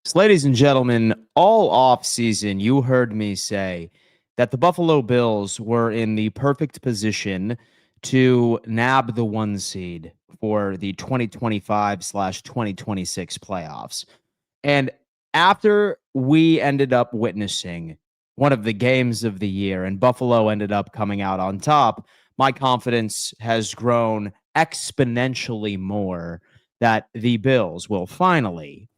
So, ladies and gentlemen, all off season, you heard me say that the Buffalo Bills were in the perfect position to nab the one seed for the 2025/2026 playoffs. And after we ended up witnessing one of the games of the year and Buffalo ended up coming out on top, my confidence has grown exponentially more that the Bills will finally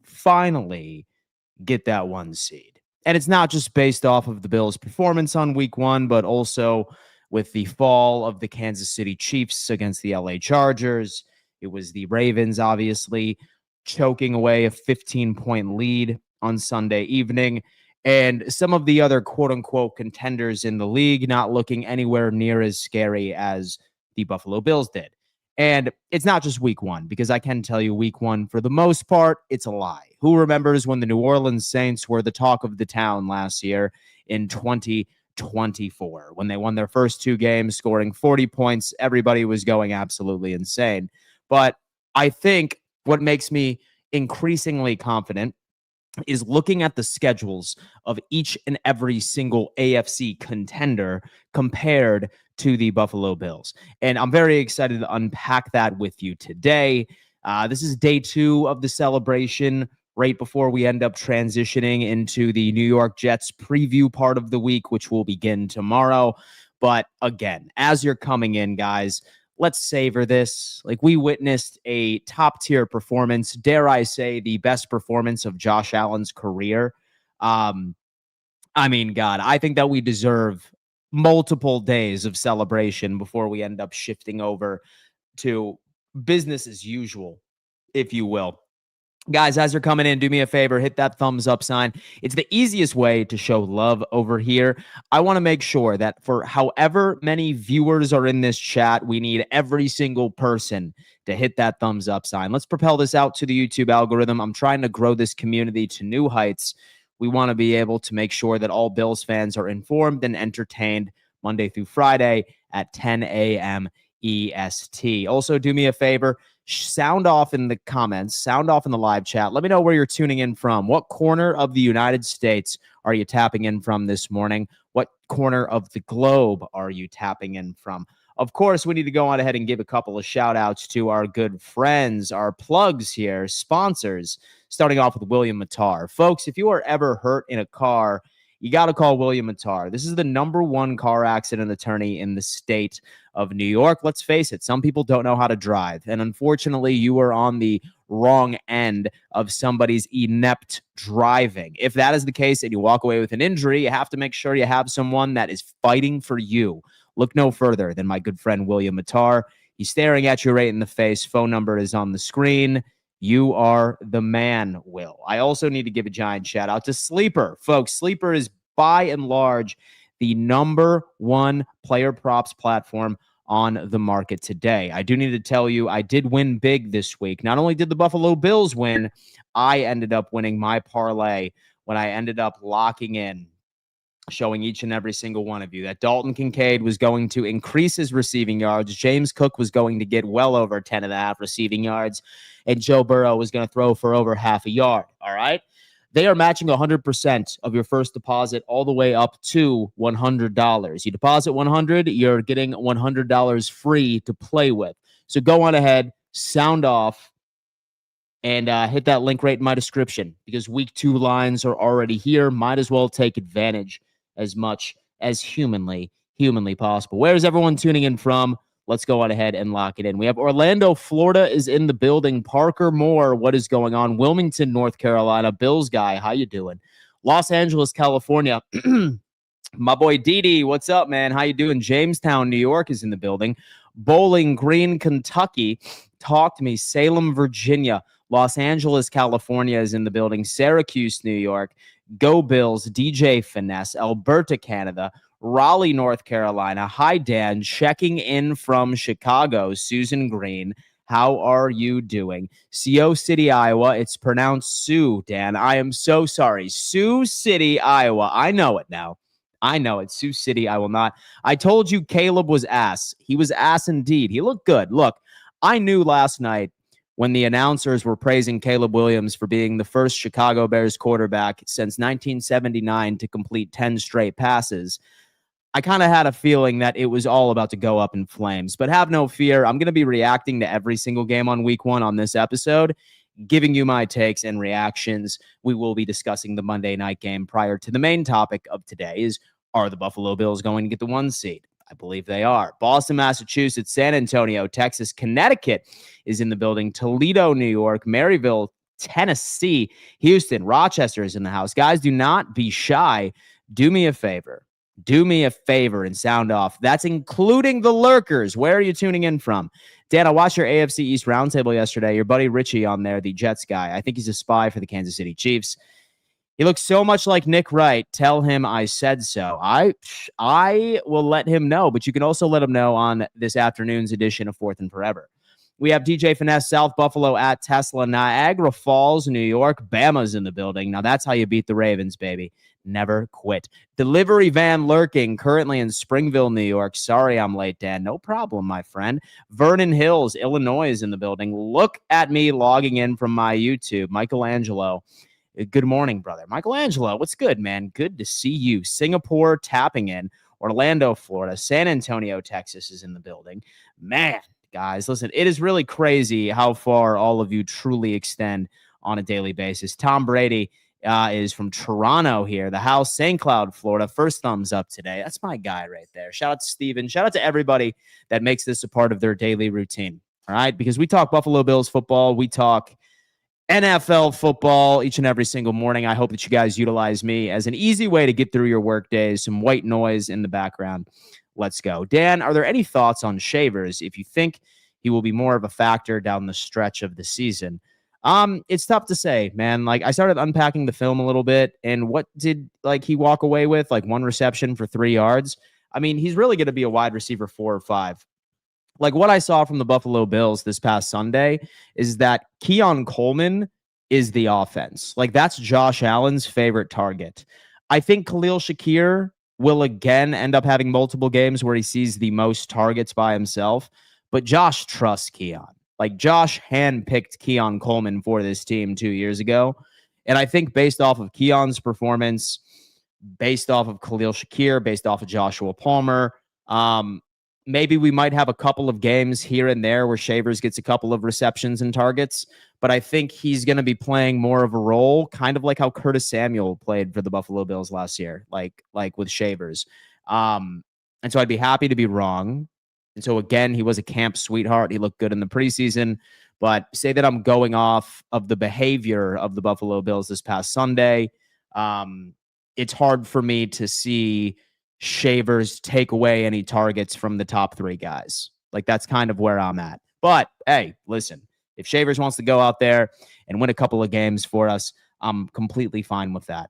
get that one seed. And it's not just based off of the Bills' performance on week one, but also with the fall of the Kansas City Chiefs against the LA Chargers. It was the Ravens, obviously, choking away a 15-point lead on Sunday evening. And some of the other quote unquote contenders in the league not looking anywhere near as scary as the Buffalo Bills did. And it's not just week one, because I can tell you week one, for the most part, it's a lie. Who remembers when the New Orleans Saints were the talk of the town last year in 2024? When they won their first two games, scoring 40 points, everybody was going absolutely insane. But I think what makes me increasingly confident is looking at the schedules of each and every single AFC contender compared to the Buffalo Bills. And I'm very excited to unpack that with you today. This is day two of the celebration, right before we end up transitioning into the New York Jets preview part of the week, which will begin tomorrow. But again, as you're coming in, guys, let's savor this. Like, we witnessed a top tier performance, dare I say, the best performance of Josh Allen's career. Um, God, I think that we deserve multiple days of celebration before we end up shifting over to business as usual, if you will. Guys, as you're coming in, do me a favor, hit that thumbs up sign. It's the easiest way to show love over here. I want to make sure that for however many viewers are in this chat, we need every single person to hit that thumbs up sign. Let's propel this out to the YouTube algorithm. I'm trying to grow this community to new heights. We want to be able to make sure that all Bills fans are informed and entertained Monday through Friday at 10 a.m. EST. Also, do me a favor, sound off in the comments, sound off in the live chat. Let me know where you're tuning in from. What corner of the United States are you tapping in from this morning? What corner of the globe are you tapping in from? Of course, we need to go on ahead and give a couple of shout outs to our good friends, our plugs here, sponsors, starting off with William Mattar. Folks, if you are ever hurt in a car, you got to call William Mattar. This is the #1 car accident attorney in the state of New York. Let's face it, some people don't know how to drive. And unfortunately, you are on the wrong end of somebody's inept driving. If that is the case and you walk away with an injury, you have to make sure you have someone that is fighting for you. Look no further than my good friend William Mattar. He's staring at you right in the face. Phone number is on the screen. You are the man, Will. I also need to give a giant shout out to Sleeper. Folks, Sleeper is by and large the #1 player props platform on the market today. I do need to tell you, I did win big this week. Not only did the Buffalo Bills win, I ended up winning my parlay when I ended up locking in, showing each and every single one of you that Dalton Kincaid was going to increase his receiving yards. James Cook was going to get well over 10.5 receiving yards, and Joe Burrow was going to throw for over half a yard. All right. They are matching 100% of your first deposit all the way up to $100. You deposit $100, you're getting $100 free to play with. So go on ahead, sound off, and hit that link right in my description, because week 2 lines are already here. Might as well take advantage as much as humanly possible. Where is everyone tuning in from? Let's go on ahead and lock it in. We have Orlando, Florida is in the building. Parker Moore, what is going on? Wilmington, North Carolina. Bills guy, how you doing? Los Angeles, California. My boy Didi, what's up, man? How you doing? Jamestown, New York is in the building. Bowling Green, Kentucky. Talk to me. Salem, Virginia. Los Angeles, California is in the building. Syracuse, New York. Go Bills. DJ Finesse. Alberta, Canada. Raleigh, North Carolina. Hi, Dan. Checking in from Chicago. Susan Green. How are you doing? Sioux City, Iowa. It's pronounced Sioux, Dan. I am so sorry. Sioux City, Iowa. I know it now. I know it. Sioux City, I will not. I told you Caleb was ass. He was ass indeed. He looked good. Look, I knew last night when the announcers were praising Caleb Williams for being the first Chicago Bears quarterback since 1979 to complete 10 straight passes, I kind of had a feeling that it was all about to go up in flames. But have no fear. I'm going to be reacting to every single game on week one on this episode, giving you my takes and reactions. We will be discussing the Monday night game prior to the main topic of today is, are the Buffalo Bills going to get the 1 seed? I believe they are. Boston, Massachusetts, San Antonio, Texas, Connecticut is in the building. Toledo, New York, Maryville, Tennessee, Houston, Rochester is in the house. Guys, do not be shy. Do me a favor. Do me a favor and sound off. That's including the lurkers. Where are you tuning in from? Dan, I watched your AFC East roundtable yesterday. Your buddy Richie on there, the Jets guy. I think he's a spy for the Kansas City Chiefs. He looks so much like Nick Wright. Tell him I said so. I will let him know, but you can also let him know on this afternoon's edition of Fourth and Forever. We have DJ Finesse, South Buffalo at Tesla, Niagara Falls, New York. Bama's in the building. Now that's how you beat the Ravens, baby. Never quit. Delivery van lurking, currently in Springville, New York. Sorry I'm late, Dan. No problem, my friend. Vernon Hills, Illinois is in the building. Look at me logging in from my YouTube. Michelangelo. Good morning, brother. Michelangelo, what's good, man? Good to see you. Singapore tapping in. Orlando, Florida. San Antonio, Texas is in the building. Man, guys, listen, it is really crazy how far all of you truly extend on a daily basis. Tom Brady is from Toronto here, the house, St. Cloud, Florida. First thumbs up today. That's my guy right there. Shout out to Steven. Shout out to everybody that makes this a part of their daily routine. All right, because we talk Buffalo Bills football. We talk NFL football each and every single morning. I hope that you guys utilize me as an easy way to get through your work days. Some white noise in the background. Let's go. Dan, are there any thoughts on Shavers if you think he will be more of a factor down the stretch of the season? It's tough to say, man. Like, I started unpacking the film a little bit, and what did he walk away with? Like 1 reception for 3 yards. I mean, he's really going to be a wide receiver 4 or 5. Like, what I saw from the Buffalo Bills this past Sunday is that Keon Coleman is the offense. Like, that's Josh Allen's favorite target. I think Khalil Shakir will again end up having multiple games where he sees the most targets by himself, but Josh trusts Keon. Like, Josh handpicked Keon Coleman for this team 2 years ago. And I think based off of Keon's performance, based off of Khalil Shakir, based off of Joshua Palmer, maybe we might have a couple of games here and there where Shavers gets a couple of receptions and targets, but I think he's going to be playing more of a role, kind of like how Curtis Samuel played for the Buffalo Bills last year, like with Shavers. And so I'd be happy to be wrong. And so, again, he was a camp sweetheart. He looked good in the preseason. But say that I'm going off of the behavior of the Buffalo Bills this past Sunday. It's hard for me to see Shavers take away any targets from the top 3 guys. Like, that's kind of where I'm at. But, hey, listen, if Shavers wants to go out there and win a couple of games for us, I'm completely fine with that.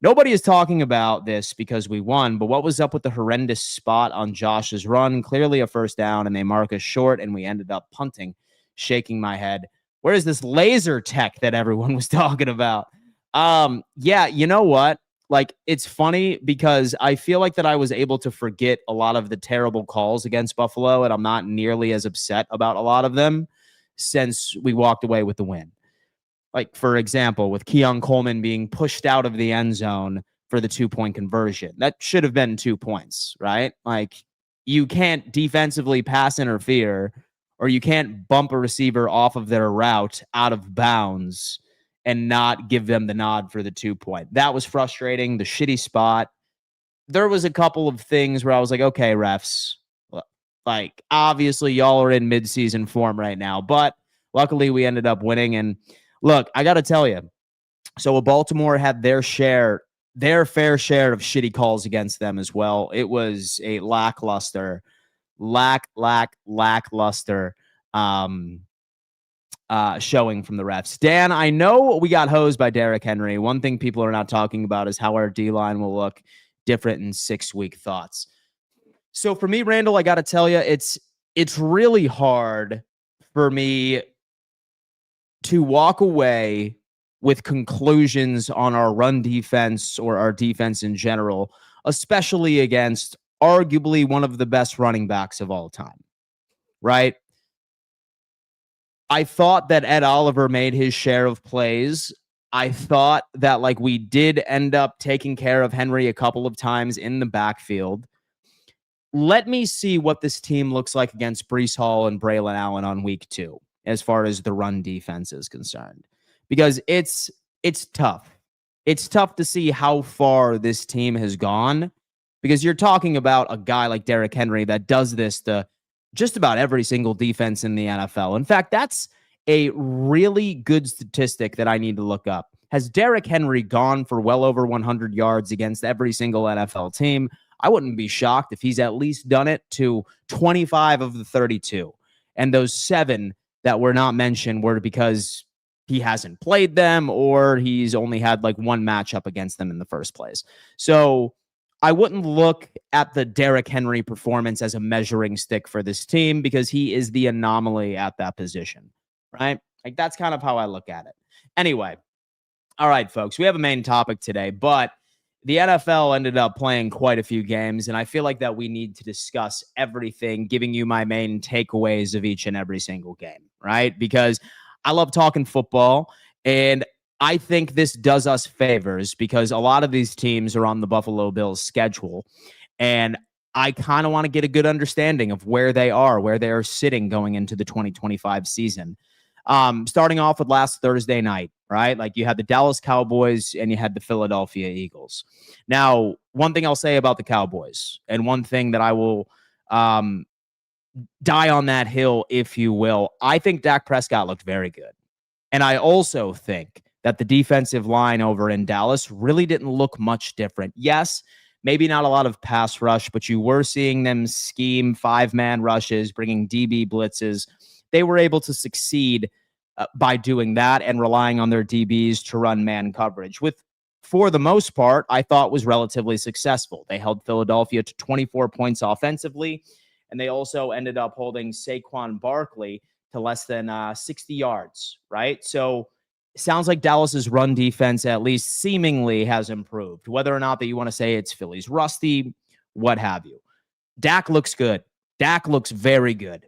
Nobody is talking about this because we won, but what was up with the horrendous spot on Josh's run? Clearly a first down, and they mark us short, and we ended up punting. Shaking my head. Where is this laser tech that everyone was talking about? Yeah, you know what? Like, it's funny because I feel like that I was able to forget a lot of the terrible calls against Buffalo, and I'm not nearly as upset about a lot of them since we walked away with the win. Like, for example, with Keon Coleman being pushed out of the end zone for the 2-point conversion. That should have been 2 points, right? Like, you can't defensively pass interfere, or you can't bump a receiver off of their route out of bounds and not give them the nod for the 2-point. That was frustrating. The shitty spot. There was a couple of things where I was like, okay, refs, like, obviously y'all are in mid-season form right now, but luckily we ended up winning. And look, I got to tell you, so Baltimore had their fair share of shitty calls against them as well. It was a lackluster showing from the refs. Dan, I know we got hosed by Derrick Henry. One thing people are not talking about is how our D-line will look different in 6-week thoughts. So for me, Randall, I got to tell you, it's really hard for me to walk away with conclusions on our run defense or our defense in general, especially against arguably one of the best running backs of all time, right? I thought that Ed Oliver made his share of plays. I thought that like we did end up taking care of Henry a couple of times in the backfield. Let me see what this team looks like against Breece Hall and Braylon Allen on week 2, as far as the run defense is concerned, because it's tough. It's tough to see how far this team has gone, because you're talking about a guy like Derrick Henry that does this to just about every single defense in the NFL. In fact, that's a really good statistic that I need to look up. Has Derrick Henry gone for well over 100 yards against every single NFL team? I wouldn't be shocked if he's at least done it to 25 of the 32. And those 7 that were not mentioned were because he hasn't played them or he's only had like one matchup against them in the first place. So I wouldn't look at the Derrick Henry performance as a measuring stick for this team, because he is the anomaly at that position, right? Like, that's kind of how I look at it. Anyway, all right, folks, we have a main topic today, but the NFL ended up playing quite a few games, and I feel like that we need to discuss everything, giving you my main takeaways of each and every single game, right? Because I love talking football, and I think this does us favors because a lot of these teams are on the Buffalo Bills schedule, and I kind of want to get a good understanding of where they are sitting going into the 2025 season. Starting off with last Thursday night, right? Like, you had the Dallas Cowboys and you had the Philadelphia Eagles. Now, one thing I'll say about the Cowboys, and one thing that I will die on that hill, if you will, I think Dak Prescott looked very good. And I also think that the defensive line over in Dallas really didn't look much different. Yes, maybe not a lot of pass rush, but you were seeing them scheme 5-man rushes, bringing DB blitzes. They were able to succeed by doing that and relying on their DBs to run man coverage, with, for the most part, I thought was relatively successful. They held Philadelphia to 24 points offensively, and they also ended up holding Saquon Barkley to less than 60 yards, right? So it sounds like Dallas's run defense at least seemingly has improved. Whether or not that you want to say it's Philly's rusty, what have you. Dak looks good. Dak looks very good.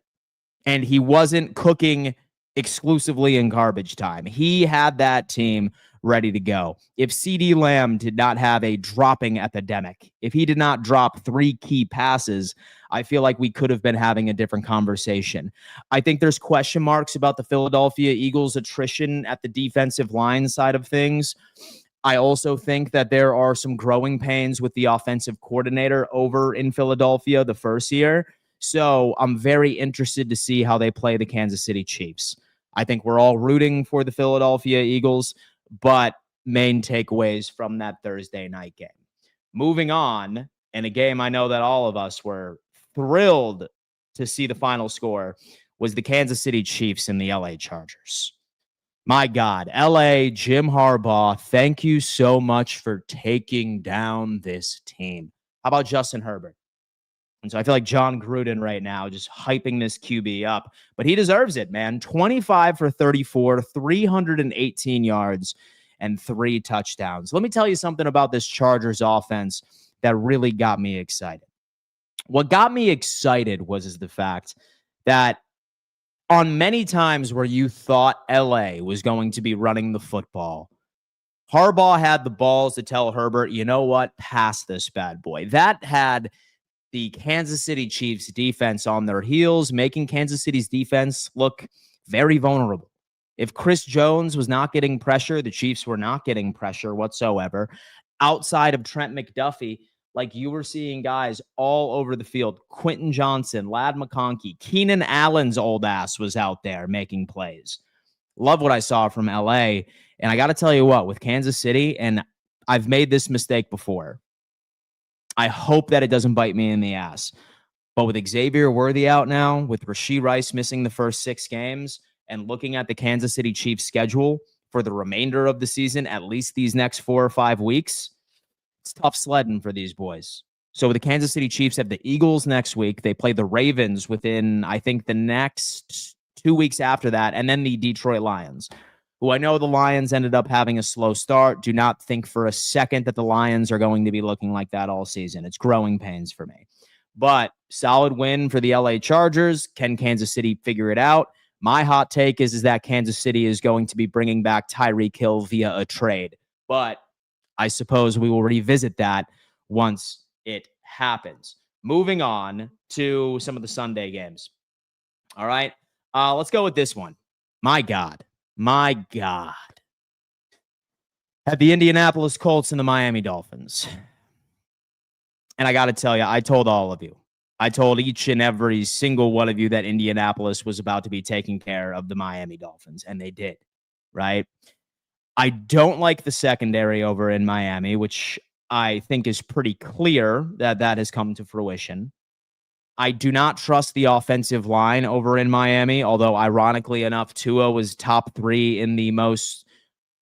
And he wasn't cooking exclusively in garbage time. He had that team ready to go. If CeeDee Lamb did not have a dropping epidemic, if he did not drop 3 key passes, I feel like we could have been having a different conversation. I think there's question marks about the Philadelphia Eagles' attrition at the defensive line side of things. I also think that there are some growing pains with the offensive coordinator over in Philadelphia the first year. So I'm very interested to see how they play the Kansas City Chiefs. I think we're all rooting for the Philadelphia Eagles, but main takeaways from that Thursday night game. Moving on, and a game I know that all of us were thrilled to see the final score, was the Kansas City Chiefs and the LA Chargers. My God, LA, Jim Harbaugh, thank you so much for taking down this team. How about Justin Herbert? And so I feel like John Gruden right now, just hyping this QB up, but he deserves it, man. 25 for 34, 318 yards, and 3 touchdowns. Let me tell you something about this Chargers offense that really got me excited. What got me excited was the fact that on many times where you thought LA was going to be running the football, Harbaugh had the balls to tell Herbert, you know what, pass this bad boy. That had the Kansas City Chiefs defense on their heels, making Kansas City's defense look very vulnerable. If Chris Jones was not getting pressure, the Chiefs were not getting pressure whatsoever. Outside of Trent McDuffie, like, you were seeing guys all over the field. Quentin Johnson, Ladd McConkey, Keenan Allen's old ass was out there making plays. Love what I saw from LA. And I got to tell you what, with Kansas City, and I've made this mistake before, I hope that it doesn't bite me in the ass. But with Xavier Worthy out now, with Rashee Rice missing the first 6 games, and looking at the Kansas City Chiefs schedule for the remainder of the season, at least these next 4 or 5 weeks, it's tough sledding for these boys. So the Kansas City Chiefs have the Eagles next week. They play the Ravens within, I think, the next 2 weeks after that, and then the Detroit Lions, who I know the Lions ended up having a slow start. Do not think for a second that the Lions are going to be looking like that all season. It's growing pains for me. But solid win for the LA Chargers. Can Kansas City figure it out? My hot take is that Kansas City is going to be bringing back Tyreek Hill via a trade. But I suppose we will revisit that once it happens. Moving on to some of the Sunday games. All right. Let's go with this one. My God. At the Indianapolis Colts and the Miami Dolphins. And I got to tell you, I told all of you. I told each and every single one of you that Indianapolis was about to be taking care of the Miami Dolphins, and they did, right? I don't like the secondary over in Miami, which I think is pretty clear that that has come to fruition. I do not trust the offensive line over in Miami, although ironically enough, Tua was top 3 in the most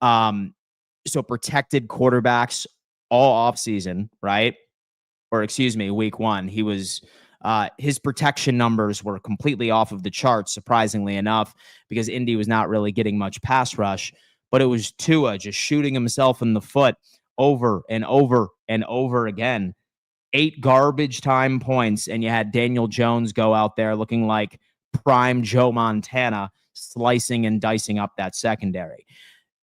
protected quarterbacks all offseason, right? Or excuse me, week 1. He was his protection numbers were completely off of the charts, surprisingly enough, because Indy was not really getting much pass rush. But it was Tua just shooting himself in the foot over and over and over again. 8 garbage time points, and you had Daniel Jones go out there looking like prime Joe Montana, slicing and dicing up that secondary.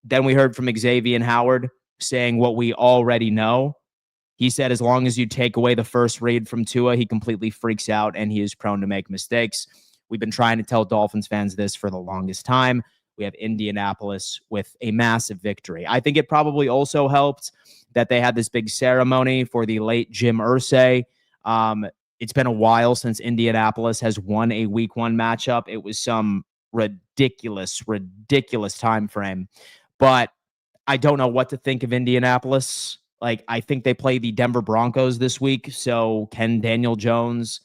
Then we heard from Xavier Howard saying what we already know. He said as long as you take away the first read from Tua, he completely freaks out and he is prone to make mistakes. We've been trying to tell Dolphins fans this for the longest time. We have Indianapolis with a massive victory. I think it probably also helped that they had this big ceremony for the late Jim Irsay. It's been a while since Indianapolis has won a week 1 matchup. It was some ridiculous time frame. But I don't know what to think of Indianapolis. Like, I think they play the Denver Broncos this week. So can Daniel Jones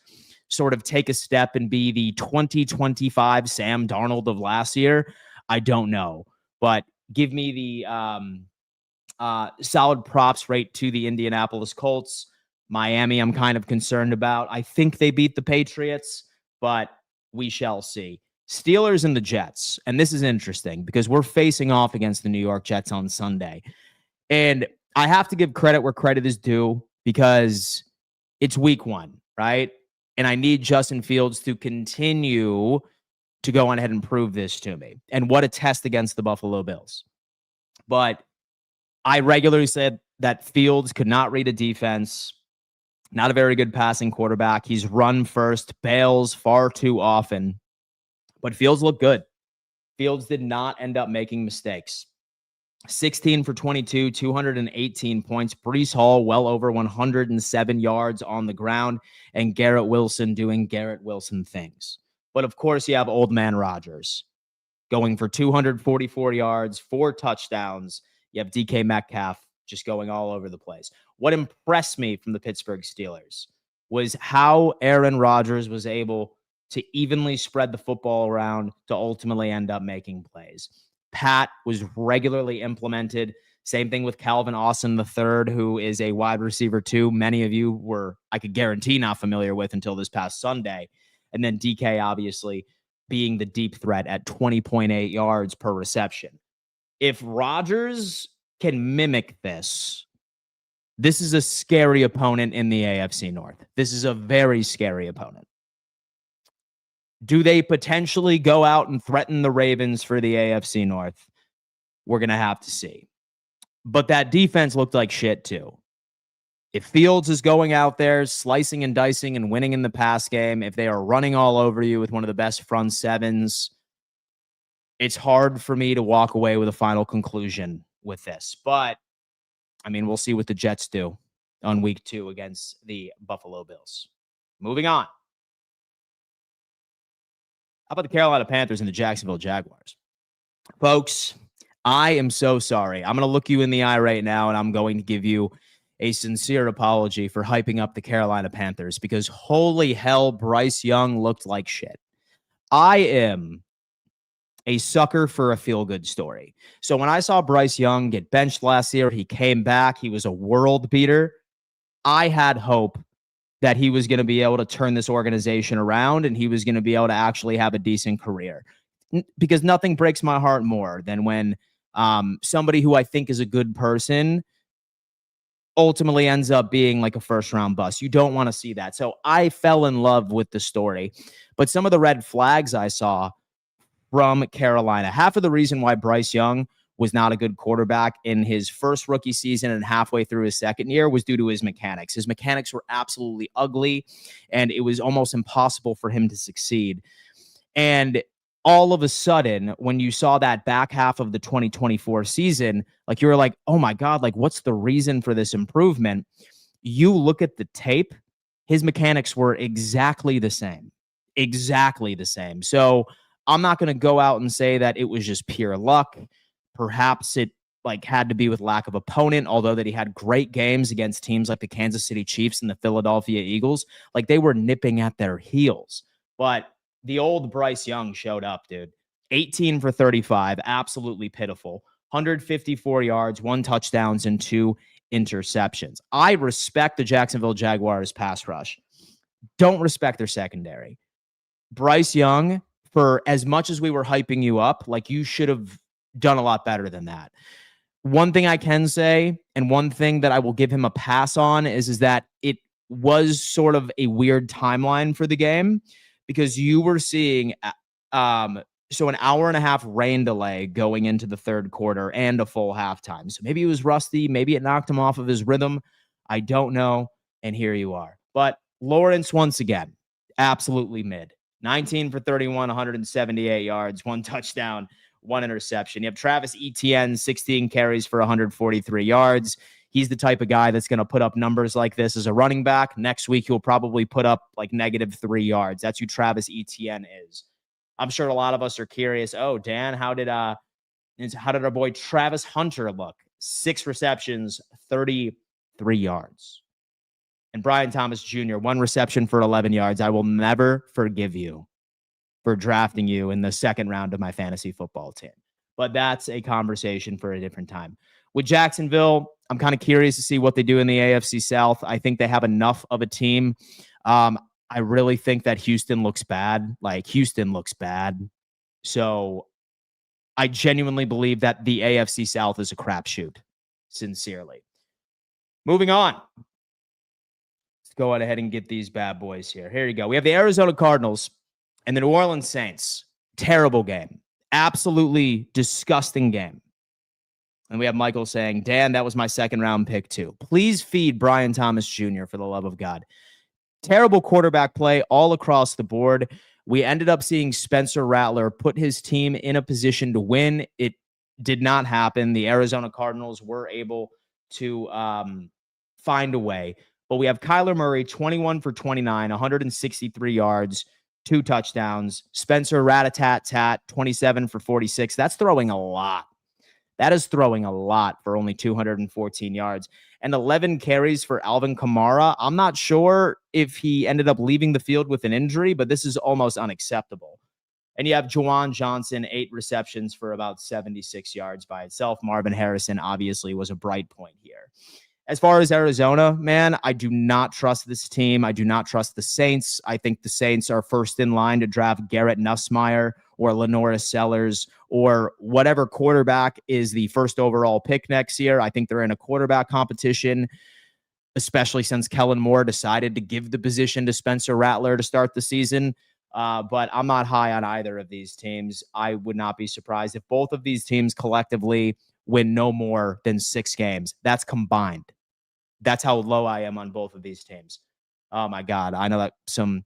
sort of take a step and be the 2025 Sam Darnold of last year? I don't know. But give me the solid props rate to the Indianapolis Colts. Miami, I'm kind of concerned about. I think they beat the Patriots, but we shall see. Steelers and the Jets. And this is interesting because we're facing off against the New York Jets on Sunday. And I have to give credit where credit is due because it's week 1, right? And I need Justin Fields to continue to go on ahead and prove this to me. And what a test against the Buffalo Bills. But I regularly said that Fields could not read a defense, not a very good passing quarterback. He's run first, bails far too often. But Fields looked good. Fields did not end up making mistakes. 16 for 22, 218 points. Breece Hall, well over 107 yards on the ground. And Garrett Wilson doing Garrett Wilson things. But of course, you have old man Rodgers going for 244 yards, 4 touchdowns. You have DK Metcalf just going all over the place. What impressed me from the Pittsburgh Steelers was how Aaron Rodgers was able to evenly spread the football around to ultimately end up making plays. Pat was regularly implemented. Same thing with Calvin Austin III, who is a wide receiver too. Many of you were, I could guarantee, not familiar with until this past Sunday. And then DK obviously being the deep threat at 20.8 yards per reception. If Rodgers can mimic this, this is a scary opponent in the AFC North. This is a very scary opponent. Do they potentially go out and threaten the Ravens for the AFC North? We're going to have to see. But that defense looked like shit too. If Fields is going out there slicing and dicing and winning in the pass game, if they are running all over you with one of the best front sevens, it's hard for me to walk away with a final conclusion with this. But, I mean, we'll see what the Jets do on week 2 against the Buffalo Bills. Moving on. How about the Carolina Panthers and the Jacksonville Jaguars? Folks, I am so sorry. I'm going to look you in the eye right now, and I'm going to give you a sincere apology for hyping up the Carolina Panthers because holy hell, Bryce Young looked like shit. I am a sucker for a feel-good story. So when I saw Bryce Young get benched last year, he came back. He was a world beater. I had hope that he was going to be able to turn this organization around and he was going to be able to actually have a decent career. Because nothing breaks my heart more than when somebody who I think is a good person ultimately ends up being like a first-round bust. You don't want to see that. So I fell in love with the story. But some of the red flags I saw from Carolina. Half of the reason why Bryce Young was not a good quarterback in his first rookie season and halfway through his second year was due to his mechanics. His mechanics were absolutely ugly, and it was almost impossible for him to succeed. And all of a sudden, when you saw that back half of the 2024 season, like you were like, oh my God, like what's the reason for this improvement? You look at the tape, his mechanics were exactly the same. Exactly the same. So I'm not going to go out and say that it was just pure luck. Perhaps it like had to be with lack of opponent, although that he had great games against teams like the Kansas City Chiefs and the Philadelphia Eagles. Like they were nipping at their heels. But the old Bryce Young showed up, dude. 18 for 35, absolutely pitiful. 154 yards, 1 touchdowns, and 2 interceptions. I respect the Jacksonville Jaguars pass rush. Don't respect their secondary. Bryce Young, for as much as we were hyping you up, like you should have done a lot better than that. One thing I can say, and one thing that I will give him a pass on is that it was sort of a weird timeline for the game because you were seeing so an hour and a half rain delay going into the third quarter and a full halftime. So maybe he was rusty. Maybe it knocked him off of his rhythm. I don't know. And here you are. But Lawrence, once again, absolutely mid. 19 for 31, 178 yards, 1 touchdown, 1 interception. You have Travis Etienne, 16 carries for 143 yards. He's the type of guy that's going to put up numbers like this as a running back. Next week, he'll probably put up like -3 yards. That's who Travis Etienne is. I'm sure a lot of us are curious. Oh, Dan, how did our boy Travis Hunter look? 6 receptions, 33 yards. And Brian Thomas Jr., 1 reception for 11 yards. I will never forgive you for drafting you in the second round of my fantasy football team. But that's a conversation for a different time. With Jacksonville, I'm kind of curious to see what they do in the AFC South. I think they have enough of a team. I really think that Houston looks bad. Like, Houston looks bad. So I genuinely believe that the AFC South is a crapshoot. Sincerely. Moving on. Let's go on ahead and get these bad boys here. Here you go. We have the Arizona Cardinals and the New Orleans Saints. Terrible game. Absolutely disgusting game. And we have Michael saying, Dan, that was my second round pick too. Please feed Brian Thomas Jr. for the love of God. Terrible quarterback play all across the board. We ended up seeing Spencer Rattler put his team in a position to win. It did not happen. The Arizona Cardinals were able to find a way. But we have Kyler Murray, 21 for 29, 163 yards, 2 touchdowns. Spencer Rat-a-tat-tat, 27 for 46. That's throwing a lot. That is throwing a lot for only 214 yards. And 11 carries for Alvin Kamara. I'm not sure if he ended up leaving the field with an injury, but this is almost unacceptable. And you have Juwan Johnson, 8 receptions for about 76 yards by itself. Marvin Harrison obviously was a bright point here. As far as Arizona, man, I do not trust this team. I do not trust the Saints. I think the Saints are first in line to draft Garrett Nussmeier or Lenoris Sellers or whatever quarterback is the first overall pick next year. I think they're in a quarterback competition, especially since Kellen Moore decided to give the position to Spencer Rattler to start the season. But I'm not high on either of these teams. I would not be surprised if both of these teams collectively win no more than 6 games. That's combined. That's how low I am on both of these teams. Oh my God. I know that some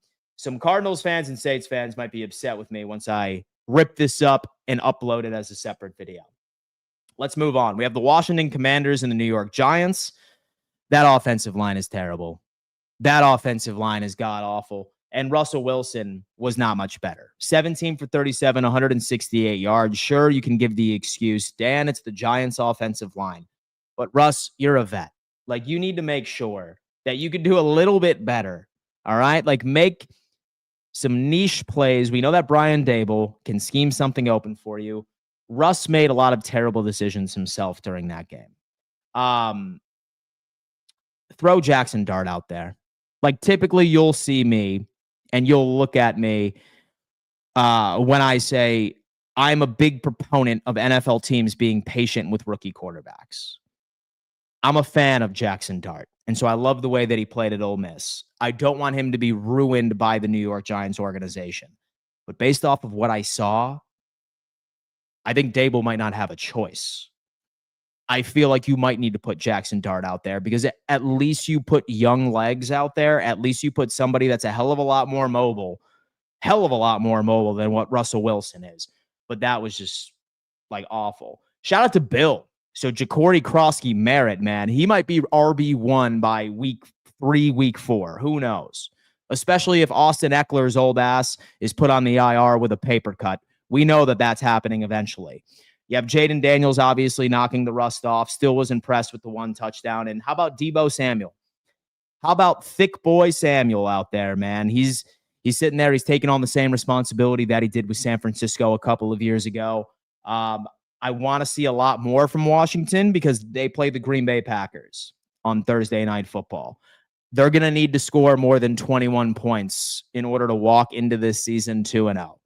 Cardinals fans and Saints fans might be upset with me once I rip this up and upload it as a separate video. Let's move on. We have the Washington Commanders and the New York Giants. That offensive line is terrible. That offensive line is god-awful. And Russell Wilson was not much better. 17 for 37, 168 yards. Sure, you can give the excuse, Dan, it's the Giants' offensive line. But Russ, you're a vet. Like, you need to make sure that you can do a little bit better. All right? Like, make some niche plays. We know that Brian Dable can scheme something open for you. Russ made a lot of terrible decisions himself during that game. Throw Jackson Dart out there. Like, typically you'll see me and you'll look at me when I say I'm a big proponent of NFL teams being patient with rookie quarterbacks. I'm a fan of Jackson Dart, and so I love the way that he played at Ole Miss. I don't want him to be ruined by the New York Giants organization. But based off of what I saw, I think Dable might not have a choice. I feel like you might need to put Jackson Dart out there because at least you put young legs out there. At least you put somebody that's a hell of a lot more mobile than what Russell Wilson is. But that was just like awful. Shout out to Bill. So Ja'Cory Krosky Merritt, man, he might be RB1 by week 3, week 4. Who knows? Especially if Austin Eckler's old ass is put on the IR with a paper cut. We know that that's happening eventually. You have Jaden Daniels obviously knocking the rust off. Still was impressed with the 1 touchdown. And how about Deebo Samuel? How about thick boy Samuel out there, man? He's sitting there. He's taking on the same responsibility that he did with San Francisco a couple of years ago. I want to see a lot more from Washington because they play the Green Bay Packers on Thursday Night Football. They're going to need to score more than 21 points in order to walk into this season 2-0.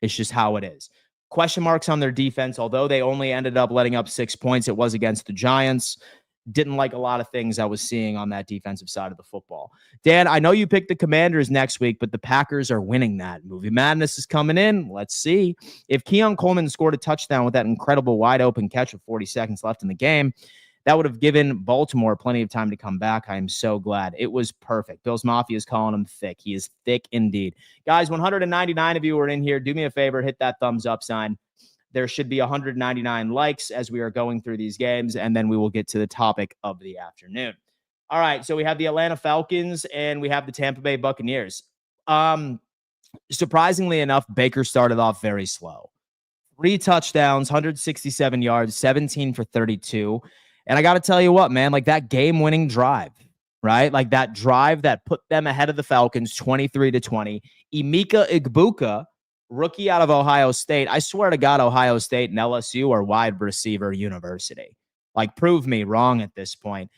It's just how it is. Question marks on their defense, although they only ended up letting up 6 points. It was against the Giants. Didn't like a lot of things I was seeing on that defensive side of the football. Dan, I know you picked the Commanders next week, but the Packers are winning that. Movie Madness is coming in. Let's see. If Keon Coleman scored a touchdown with that incredible wide open catch with 40 seconds left in the game, that would have given Baltimore plenty of time to come back. I am so glad. It was perfect. Bills Mafia is calling him thick. He is thick indeed. Guys, 199 of you are in here. Do me a favor. Hit that thumbs up sign. There should be 199 likes as we are going through these games, and then we will get to the topic of the afternoon. All right, so we have the Atlanta Falcons, and we have the Tampa Bay Buccaneers. Surprisingly enough, Baker started off very slow. 3 touchdowns, 167 yards, 17 for 32. And I got to tell you what, man, like that game-winning drive, right? Like that drive that put them ahead of the Falcons 23-20. Emeka Egbuka, rookie out of Ohio State. I swear to God, Ohio State and LSU are wide receiver university. Like, prove me wrong at this point.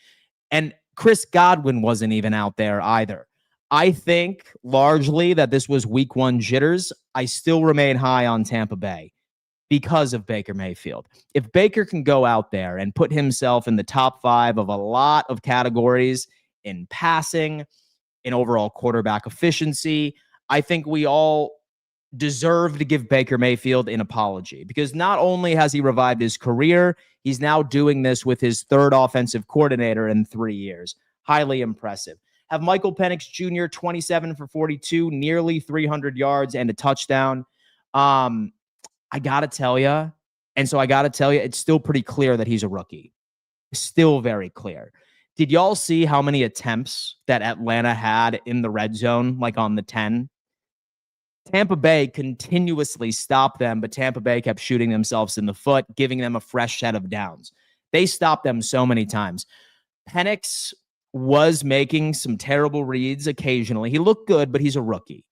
And Chris Godwin wasn't even out there either. I think largely that this was week 1 jitters. I still remain high on Tampa Bay because of Baker Mayfield. If Baker can go out there and put himself in the top 5 of a lot of categories in passing, in overall quarterback efficiency, I think we all deserve to give Baker Mayfield an apology because not only has he revived his career, he's now doing this with his 3rd offensive coordinator in 3 years. Highly impressive. Have Michael Penix Jr. 27 for 42, nearly 300 yards and a touchdown. I got to tell you, it's still pretty clear that he's a rookie. Still very clear. Did y'all see how many attempts that Atlanta had in the red zone, like on the 10? Tampa Bay continuously stopped them, but Tampa Bay kept shooting themselves in the foot, giving them a fresh set of downs. They stopped them so many times. Penix was making some terrible reads occasionally. He looked good, but he's a rookie.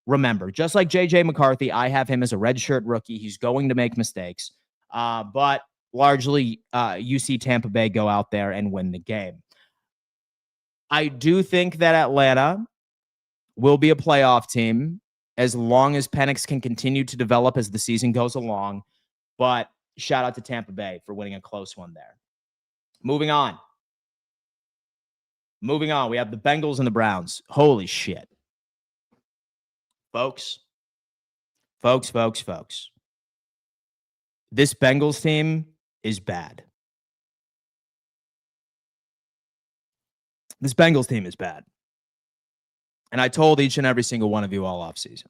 Remember, just like J.J. McCarthy, I have him as a redshirt rookie. He's going to make mistakes. But largely, you see Tampa Bay go out there and win the game. I do think that Atlanta will be a playoff team as long as Penix can continue to develop as the season goes along. But shout out to Tampa Bay for winning a close one there. Moving on. We have the Bengals and the Browns. Holy shit. Folks. This Bengals team is bad. And I told each and every single one of you all offseason.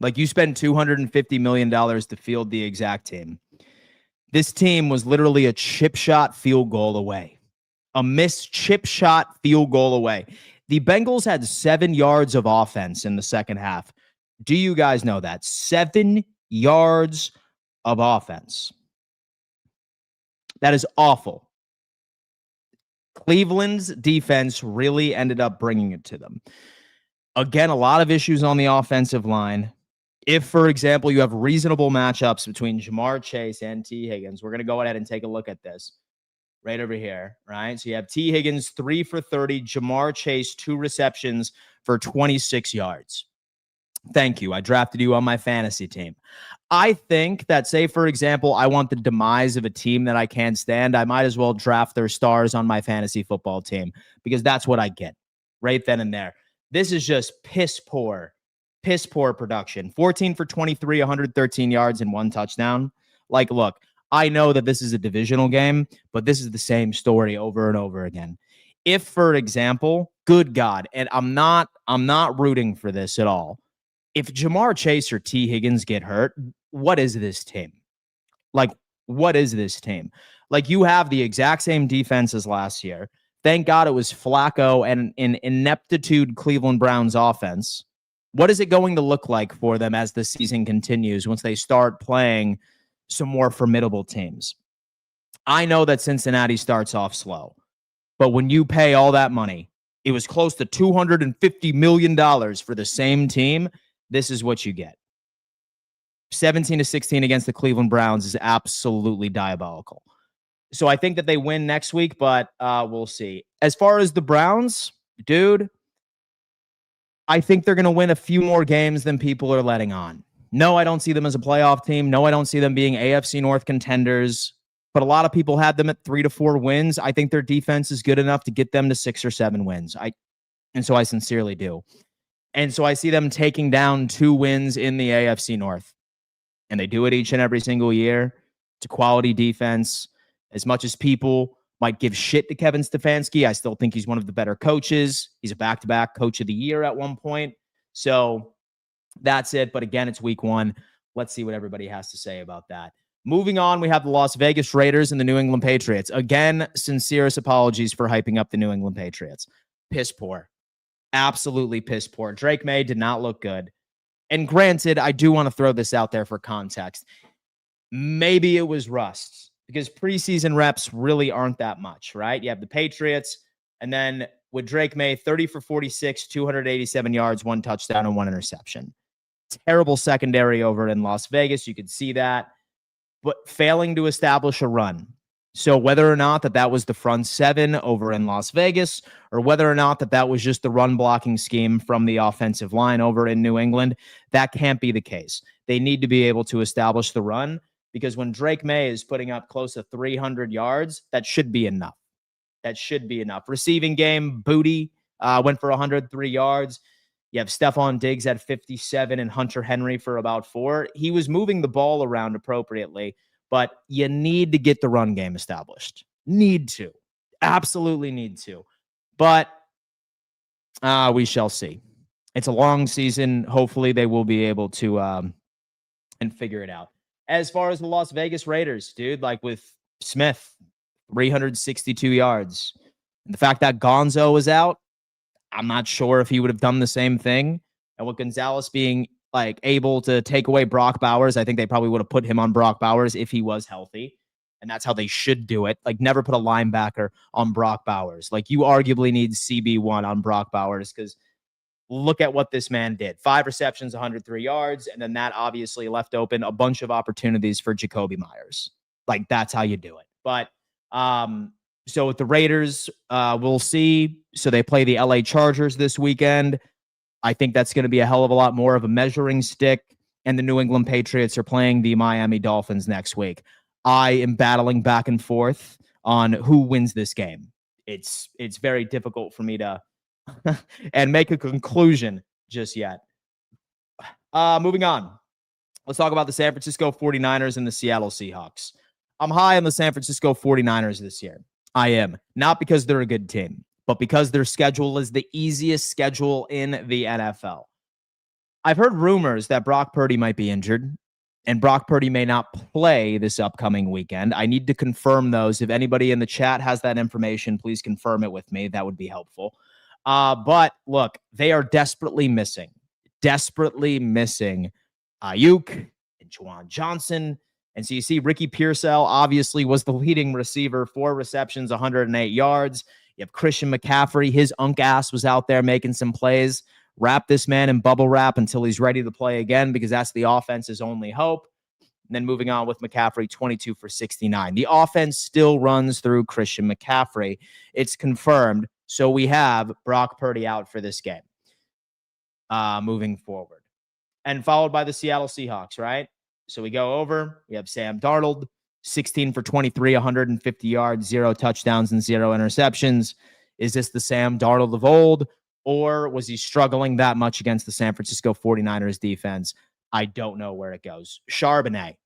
Like, you spend $250 million to field the exact team. This team was literally a chip shot field goal away. A missed chip shot field goal away. The Bengals had 7 yards of offense in the second half. Do you guys know that? 7 yards of offense. That is awful. Cleveland's defense really ended up bringing it to them. Again, a lot of issues on the offensive line. If, for example, you have reasonable matchups between Jamar Chase and T. Higgins, we're going to go ahead and take a look at this right over here, right? So you have T. Higgins, 3 for 30, Jamar Chase, 2 receptions for 26 yards. Thank you. I drafted you on my fantasy team. I think that, say, for example, I want the demise of a team that I can't stand. I might as well draft their stars on my fantasy football team because that's what I get right then and there. This is just piss poor Piss poor production. 14 for 23, 113 yards and 1 touchdown. Like, look, I know that this is a divisional game, but this is the same story over and over again. If, for example, good God, and I'm not rooting for this at all. If Jamar Chase or T. Higgins get hurt, what is this team? Like, what is this team? Like, you have the exact same defense as last year. Thank God it was Flacco and an ineptitude Cleveland Browns offense. What is it going to look like for them as the season continues once they start playing some more formidable teams? I know that Cincinnati starts off slow, but when you pay all that money, it was close to $250 million for the same team. This is what you get. 17-16 against the Cleveland Browns is absolutely diabolical. So I think that they win next week, but we'll see. As far as the Browns, dude, I think they're going to win a few more games than people are letting on. No, I don't see them as a playoff team. No, I don't see them being AFC North contenders. But a lot of people had them at 3 to 4 wins. I think their defense is good enough to get them to 6 or 7 wins. And so I sincerely do. And so I see them taking down 2 wins in the AFC North. And they do it each and every single year. It's a quality defense. As much as people might give shit to Kevin Stefanski, I still think he's one of the better coaches. He's a back-to-back coach of the year at one point. So that's it. But again, it's week 1. Let's see what everybody has to say about that. Moving on, we have the Las Vegas Raiders and the New England Patriots. Again, sincerest apologies for hyping up the New England Patriots. Piss poor. Absolutely piss poor. Drake May did not look good. And granted, I do want to throw this out there for context. Maybe it was rust because preseason reps really aren't that much, right? You have the Patriots, and then with Drake May, 30 for 46, 287 yards, 1 touchdown, and 1 interception. Terrible secondary over in Las Vegas. You could see that. But failing to establish a run. So whether or not that was the front 7 over in Las Vegas, or whether or not that was just the run blocking scheme from the offensive line over in New England, that can't be the case. They need to be able to establish the run, because when Drake May is putting up close to 300 yards, that should be enough. That should be enough. Receiving game, Booty went for 103 yards. You have Stephon Diggs at 57 and Hunter Henry for about 4. He was moving the ball around appropriately, but you need to get the run game established. Need to. Absolutely need to. But we shall see. It's a long season. Hopefully they will be able to and figure it out. As far as the Las Vegas Raiders, dude, like with Smith, 362 yards. And the fact that Gonzo was out, I'm not sure if he would have done the same thing. And with Gonzalez being like able to take away Brock Bowers, I think they probably would have put him on Brock Bowers if he was healthy. And that's how they should do it. Like, never put a linebacker on Brock Bowers. Like, you arguably need CB1 on Brock Bowers, because look at what this man did. 5 receptions, 103 yards. And then that obviously left open a bunch of opportunities for Jacoby Myers. Like, that's how you do it. But so with the Raiders, we'll see. So they play the LA Chargers this weekend. I think that's going to be a hell of a lot more of a measuring stick. And the New England Patriots are playing the Miami Dolphins next week. I am battling back and forth on who wins this game. It's very difficult for me to and make a conclusion just yet. Moving on. Let's talk about the San Francisco 49ers and the Seattle Seahawks. I'm high on the San Francisco 49ers this year. I am. Not because they're a good team, but because their schedule is the easiest schedule in the NFL. I've heard rumors that Brock Purdy might be injured, and Brock Purdy may not play this upcoming weekend. I need to confirm those. If anybody in the chat has that information, please confirm it with me. That would be helpful. But look, they are desperately missing Ayuk and Juwan Johnson. And so you see Ricky Pearsall obviously was the leading receiver, 4 receptions, 108 yards. You have Christian McCaffrey. His unk ass was out there making some plays. Wrap this man in bubble wrap until he's ready to play again, because that's the offense's only hope. And then moving on with McCaffrey, 22 for 69. The offense still runs through Christian McCaffrey. It's confirmed. So we have Brock Purdy out for this game moving forward. And followed by the Seattle Seahawks, right? So we go over. We have Sam Darnold, 16 for 23, 150 yards, 0 touchdowns, and 0 interceptions. Is this the Sam Darnold of old? or was he struggling that much against the San Francisco 49ers defense? I don't know where it goes. Charbonnet,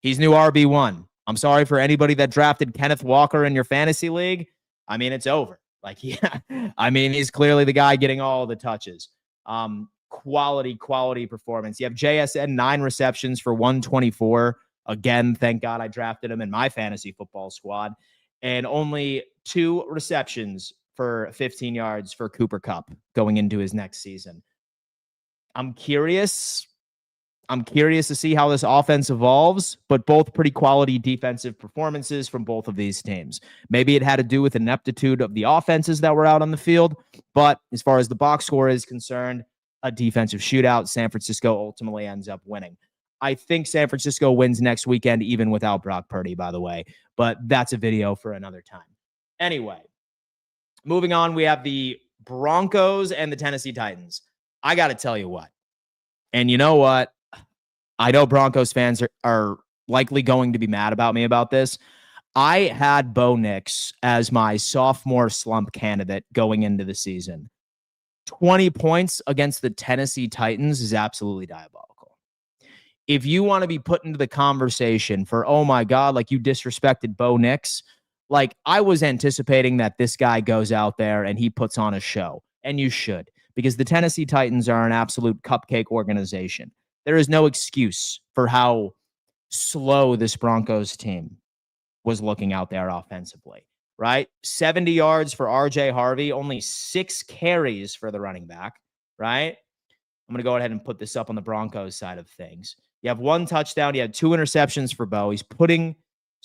he's new RB1. I'm sorry for anybody that drafted Kenneth Walker in your fantasy league. I mean, it's over. Like, yeah, I mean, he's clearly the guy getting all the touches. Quality performance. You have JSN, 9 receptions for 124. Again, thank God I drafted him in my fantasy football squad. And only 2 receptions for 15 yards for Cooper Kupp going into his next season. I'm curious to see how this offense evolves, but both pretty quality defensive performances from both of these teams. Maybe it had to do with the ineptitude of the offenses that were out on the field, but as far as the box score is concerned, a defensive shootout, San Francisco ultimately ends up winning. I think San Francisco wins next weekend, even without Brock Purdy, by the way, but that's a video for another time. Anyway, moving on, we have the Broncos and the Tennessee Titans. I got to tell you what, and you know what? I know Broncos fans are likely going to be mad about me about this. I had Bo Nix as my sophomore slump candidate going into the season. 20 points against the Tennessee Titans is absolutely diabolical. If you want to be put into the conversation for, oh my God, like you disrespected Bo Nix, like I was anticipating that this guy goes out there and he puts on a show, and you should, because the Tennessee Titans are an absolute cupcake organization. There is no excuse for how slow this Broncos team was looking out there offensively, right? 70 yards for RJ Harvey, only 6 carries for the running back, right? I'm going to go ahead and put this up on the Broncos side of things. You have 1 touchdown. You had 2 interceptions for Bo. He's putting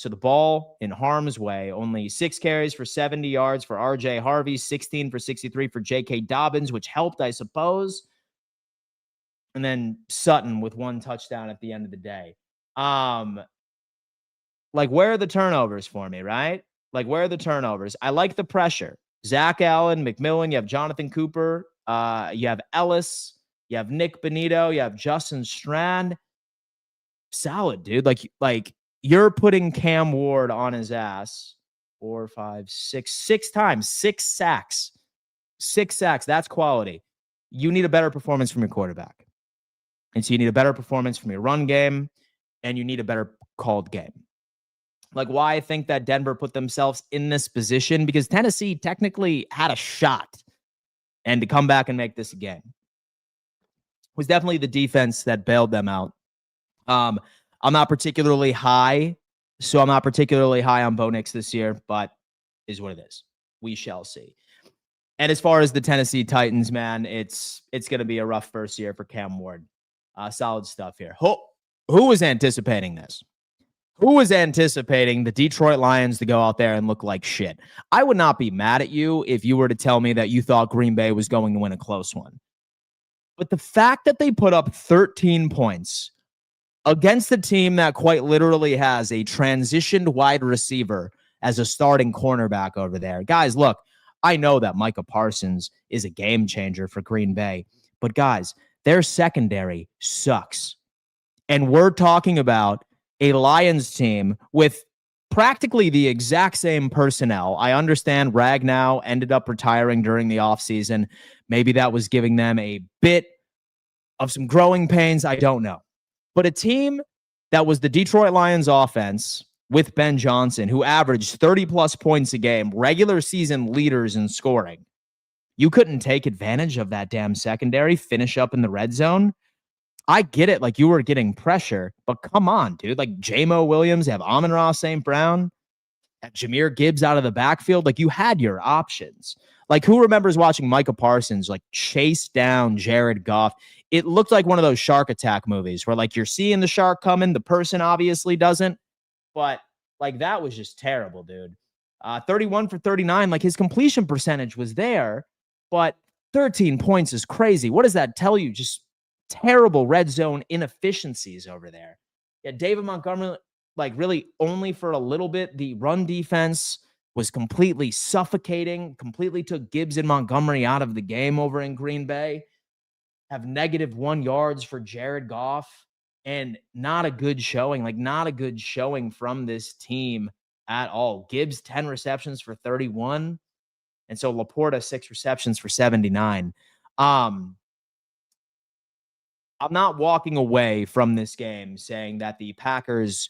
the ball in harm's way. Only 6 carries for 70 yards for RJ Harvey, 16 for 63 for J.K. Dobbins, which helped, I suppose. And then Sutton with 1 touchdown at the end of the day. Like, where are the turnovers for me, right? Like, where are the turnovers? I like the pressure. Zach Allen, McMillan, you have Jonathan Cooper, you have Ellis, you have Nick Benito, you have Justin Strand. Solid, dude. Like you're putting Cam Ward on his ass 4, 5, 6 times, 6 sacks. 6 sacks. That's quality. You need a better performance from your quarterback. And so you need a better performance from your run game, and you need a better called game. Like, why I think that Denver put themselves in this position, because Tennessee technically had a shot, and to come back and make this a game was definitely the defense that bailed them out. I'm not particularly high, so I'm not particularly high on Bo Nix this year, but is what it is. We shall see. And as far as the Tennessee Titans, man, it's going to be a rough first year for Cam Ward. Solid stuff here. Who was anticipating this? Who was anticipating the Detroit Lions to go out there and look like shit? I would not be mad at you if you were to tell me that you thought Green Bay was going to win a close one. But the fact that they put up 13 points against the team that quite literally has a transitioned wide receiver as a starting cornerback over there. Guys, look, I know that Micah Parsons is a game changer for Green Bay, but guys, their secondary sucks. And we're talking about a Lions team with practically the exact same personnel. I understand Ragnow ended up retiring during the offseason. Maybe that was giving them a bit of some growing pains. I don't know. But a team that was the Detroit Lions offense with Ben Johnson, who averaged 30-plus points a game, regular season leaders in scoring. You couldn't take advantage of that damn secondary, finish up in the red zone. I get it. Like, you were getting pressure, but come on, dude. Like, J-Mo Williams, you have Amon-Ra St. Brown, have Jahmyr Gibbs out of the backfield. Like, you had your options. Like, who remembers watching Micah Parsons, like, chase down Jared Goff? It looked like one of those shark attack movies where, like, you're seeing the shark coming. The person obviously doesn't. But, like, that was just terrible, dude. 31 for 39. Like, his completion percentage was there, but 13 points is crazy. What does that tell you? Just terrible red zone inefficiencies over there. Yeah, David Montgomery, like, really only for a little bit. The run defense was completely suffocating, completely took Gibbs and Montgomery out of the game over in Green Bay. Have -1 yards for Jared Goff, and not a good showing, like not a good showing from this team at all. Gibbs, 10 receptions for 31. And so Laporta, 6 receptions for 79. I'm not walking away from this game saying that the Packers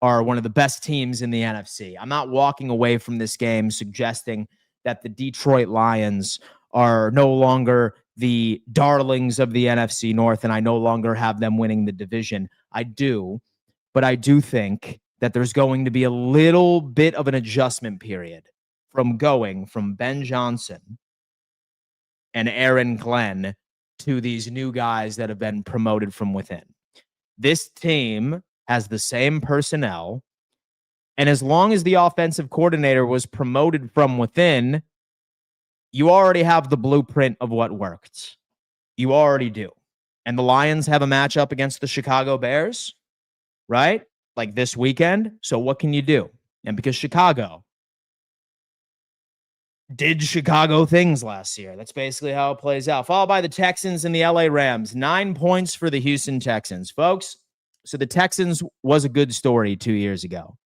are one of the best teams in the NFC. I'm not walking away from this game suggesting that the Detroit Lions are no longer the darlings of the NFC North and I no longer have them winning the division. I do, but I do think that there's going to be a little bit of an adjustment period from going from Ben Johnson and Aaron Glenn to these new guys that have been promoted from within. This team has the same personnel, and as long as the offensive coordinator was promoted from within, you already have the blueprint of what worked. You already do. And the Lions have a matchup against the Chicago Bears, right? Like this weekend. So what can you do? And because Chicago did Chicago things last year. That's basically how it plays out. Followed by the Texans and the LA Rams. 9 points for the Houston Texans. Folks, so the Texans was a good story 2 years ago.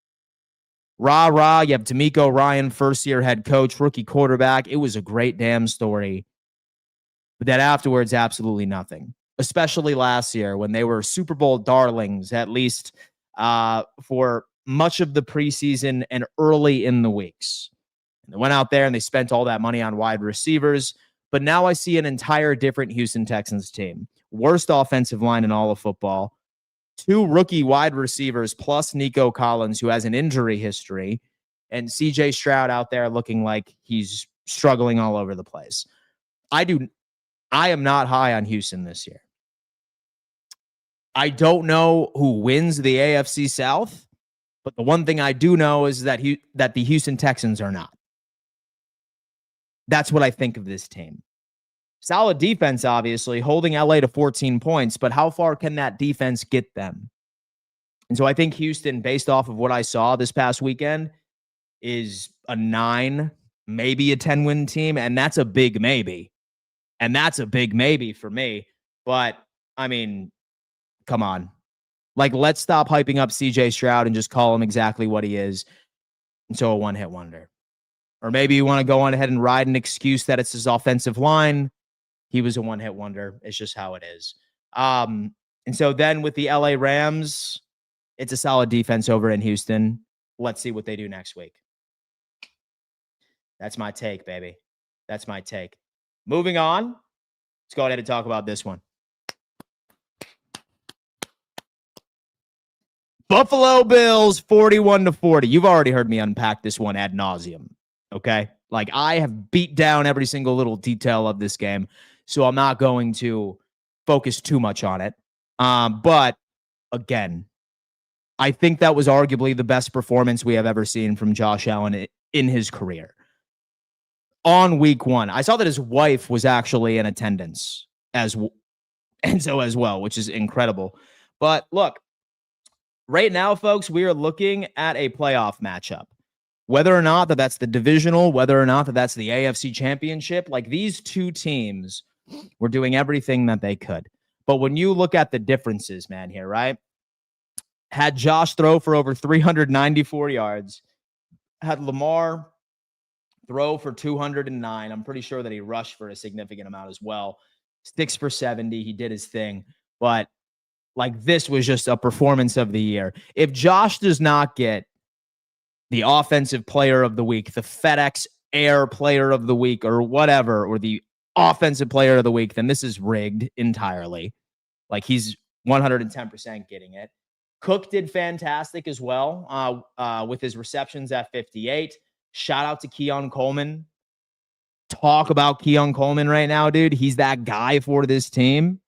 Rah. You have D'Amico Ryan, first-year head coach, rookie quarterback. It was a great damn story. But then afterwards, absolutely nothing. Especially last year when they were Super Bowl darlings, at least for much of the preseason and early in the weeks. They went out there and they spent all that money on wide receivers. But now I see an entire different Houston Texans team. Worst offensive line in all of football. 2 rookie wide receivers plus Nico Collins, who has an injury history. And CJ Stroud out there looking like he's struggling all over the place. I am not high on Houston this year. I don't know who wins the AFC South. But the one thing I do know is that the Houston Texans are not. That's what I think of this team. Solid defense, obviously, holding LA to 14 points, but how far can that defense get them? And so I think Houston, based off of what I saw this past weekend, is a 9, maybe a 10-win team, and that's a big maybe. And that's a big maybe for me. But, I mean, come on. Like, let's stop hyping up CJ Stroud and just call him exactly what he is. And so a one-hit wonder. Or maybe you want to go on ahead and ride an excuse that it's his offensive line. He was a one-hit wonder. It's just how it is. And so then with the LA Rams, it's a solid defense over in Houston. Let's see what they do next week. That's my take, baby. That's my take. Moving on. Let's go ahead and talk about this one. Buffalo Bills 41-40. You've already heard me unpack this one ad nauseum. Okay. Like I have beat down every single little detail of this game. So I'm not going to focus too much on it. But again, I think that was arguably the best performance we have ever seen from Josh Allen in his career. On week 1, I saw that his wife was actually in attendance as well, which is incredible. But look, right now, folks, we are looking at a playoff matchup. Whether or not that's the divisional, whether or not that's the AFC championship, like these two teams were doing everything that they could. But when you look at the differences, man, here, right? Had Josh throw for over 394 yards, had Lamar throw for 209. I'm pretty sure that he rushed for a significant amount as well. 6 for 70. He did his thing. But like this was just a performance of the year. If Josh does not get the offensive player of the week, the FedEx Air player of the week, or whatever, or the offensive player of the week, then this is rigged entirely. Like he's 110% getting it. Cook did fantastic as well with his receptions at 58. Shout out to Keon Coleman. Talk about Keon Coleman right now, dude. He's that guy for this team.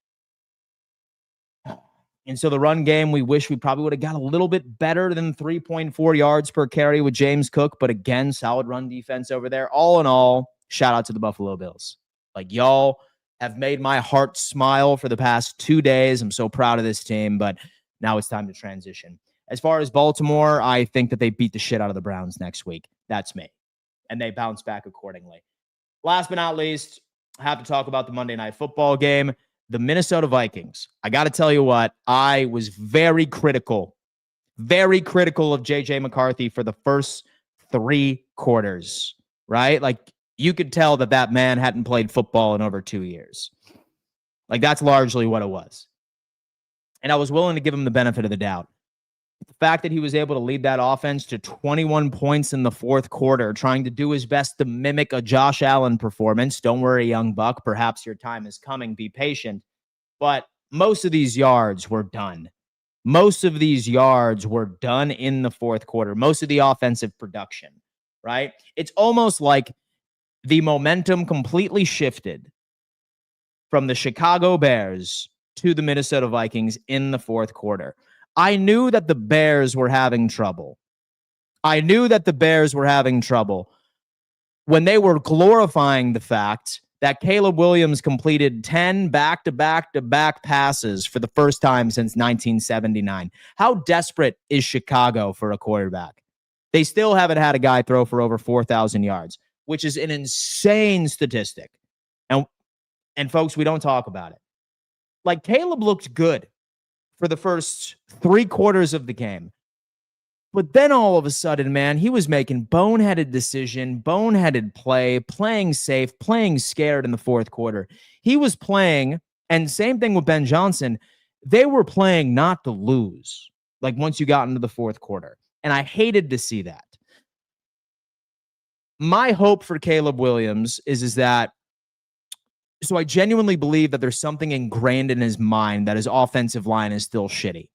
And so the run game, we wish we probably would have got a little bit better than 3.4 yards per carry with James Cook. But again, solid run defense over there. All in all, shout out to the Buffalo Bills. Like y'all have made my heart smile for the past 2 days. I'm so proud of this team, but now it's time to transition. As far as Baltimore, I think that they beat the shit out of the Browns next week. That's me. And they bounce back accordingly. Last but not least, I have to talk about the Monday Night Football game. The Minnesota Vikings. I got to tell you what, I was very critical of J.J. McCarthy for the first 3 quarters, right? Like you could tell that that man hadn't played football in over 2 years. Like, that's largely what it was. And I was willing to give him the benefit of the doubt. The fact that he was able to lead that offense to 21 points in the fourth quarter, trying to do his best to mimic a Josh Allen performance. Don't worry, young buck. Perhaps your time is coming. Be patient. But most of these yards were done. Most of these yards were done in the fourth quarter. Most of the offensive production, right? It's almost like the momentum completely shifted from the Chicago Bears to the Minnesota Vikings in the fourth quarter. I knew that the Bears were having trouble. I knew that the Bears were having trouble when they were glorifying the fact that Caleb Williams completed 10 back-to-back-to-back passes for the first time since 1979. How desperate is Chicago for a quarterback? They still haven't had a guy throw for over 4,000 yards, which is an insane statistic. And folks, we don't talk about it. Like, Caleb looked good for the first 3 quarters of the game. But then all of a sudden, man, he was making boneheaded decision, boneheaded play, playing safe, playing scared in the fourth quarter. He was playing, and same thing with Ben Johnson, they were playing not to lose, like, once you got into the fourth quarter. And I hated to see that. My hope for Caleb Williams is that, so I genuinely believe that there's something ingrained in his mind that his offensive line is still shitty.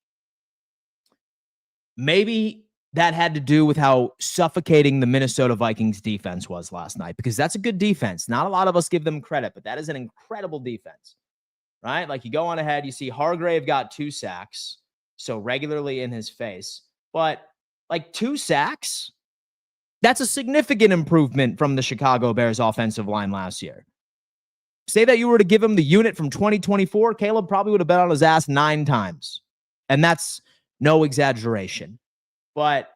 Maybe that had to do with how suffocating the Minnesota Vikings defense was last night, because that's a good defense. Not a lot of us give them credit, but that is an incredible defense, right? Like, you go on ahead, you see Hargrave got 2 sacks, so regularly in his face. But, like, 2 sacks, that's a significant improvement from the Chicago Bears offensive line last year. Say that you were to give him the unit from 2024, Caleb probably would have been on his ass 9 times. And that's no exaggeration. But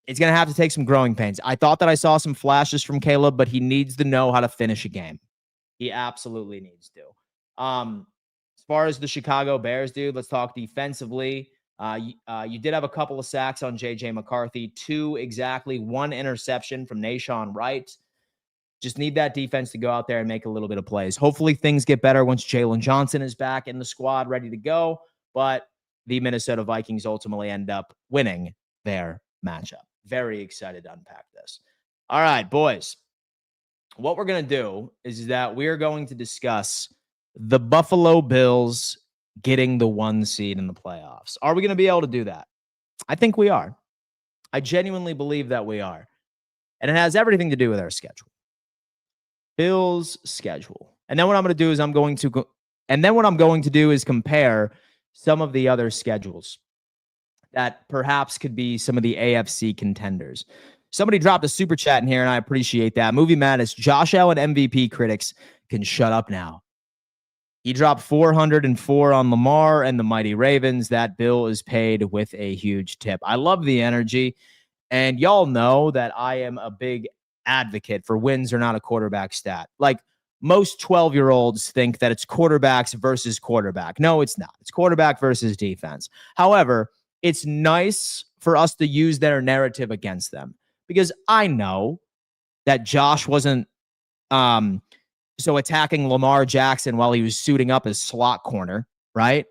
it's going to have to take some growing pains. I thought that I saw some flashes from Caleb, but he needs to know how to finish a game. He absolutely needs to. As far as the Chicago Bears, dude, let's talk defensively. You did have a couple of sacks on J.J. McCarthy, 2 exactly, 1 interception from Nashawn Wright. Just need that defense to go out there and make a little bit of plays. Hopefully things get better once Jalen Johnson is back in the squad, ready to go. But the Minnesota Vikings ultimately end up winning their matchup. Very excited to unpack this. All right, boys. What we're going to do is that we're going to discuss the Buffalo Bills getting the 1 seed in the playoffs. Are we going to be able to do that? I think we are. I genuinely believe that we are. And it has everything to do with our schedule. Bills schedule. And then what I'm going to do is compare some of the other schedules that perhaps could be some of the AFC contenders. Somebody dropped a super chat in here, and I appreciate that. Movie Madness, Josh Allen MVP critics can shut up now. He dropped 404 on Lamar and the mighty Ravens. That bill is paid with a huge tip. I love the energy, and y'all know that I am a big advocate for wins are not a quarterback stat. Like, most 12-year-olds think that it's quarterbacks versus quarterback. No, it's not. It's quarterback versus defense. However, it's nice for us to use their narrative against them, because I know that Josh wasn't so attacking Lamar Jackson while he was suiting up his slot corner, right?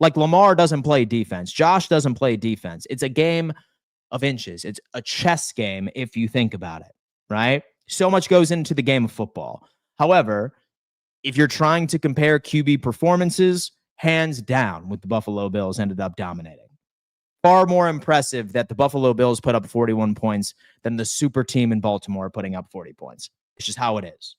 Like, Lamar doesn't play defense. Josh doesn't play defense. It's a game of inches. It's a chess game if you think about it, right? So much goes into the game of football. However, if you're trying to compare QB performances, hands down, with the Buffalo Bills ended up dominating. Far more impressive that the Buffalo Bills put up 41 points than the super team in Baltimore putting up 40 points. It's just how it is.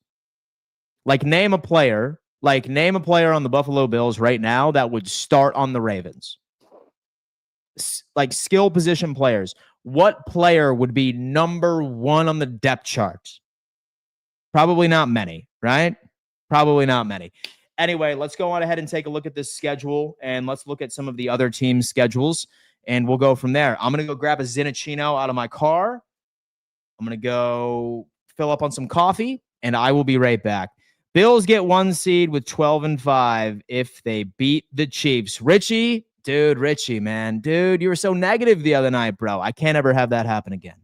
Like, name a player on the Buffalo Bills right now that would start on the Ravens. Like, skill position players. What player would be number 1 on the depth chart? Probably not many, right? Probably not many. Anyway, let's go on ahead and take a look at this schedule, and let's look at some of the other teams' schedules, and we'll go from there. I'm going to go grab a Zinachino out of my car. I'm going to go fill up on some coffee, and I will be right back. Bills get 1 seed with 12-5 if they beat the Chiefs. Richie, man. Dude, you were so negative the other night, bro. I can't ever have that happen again.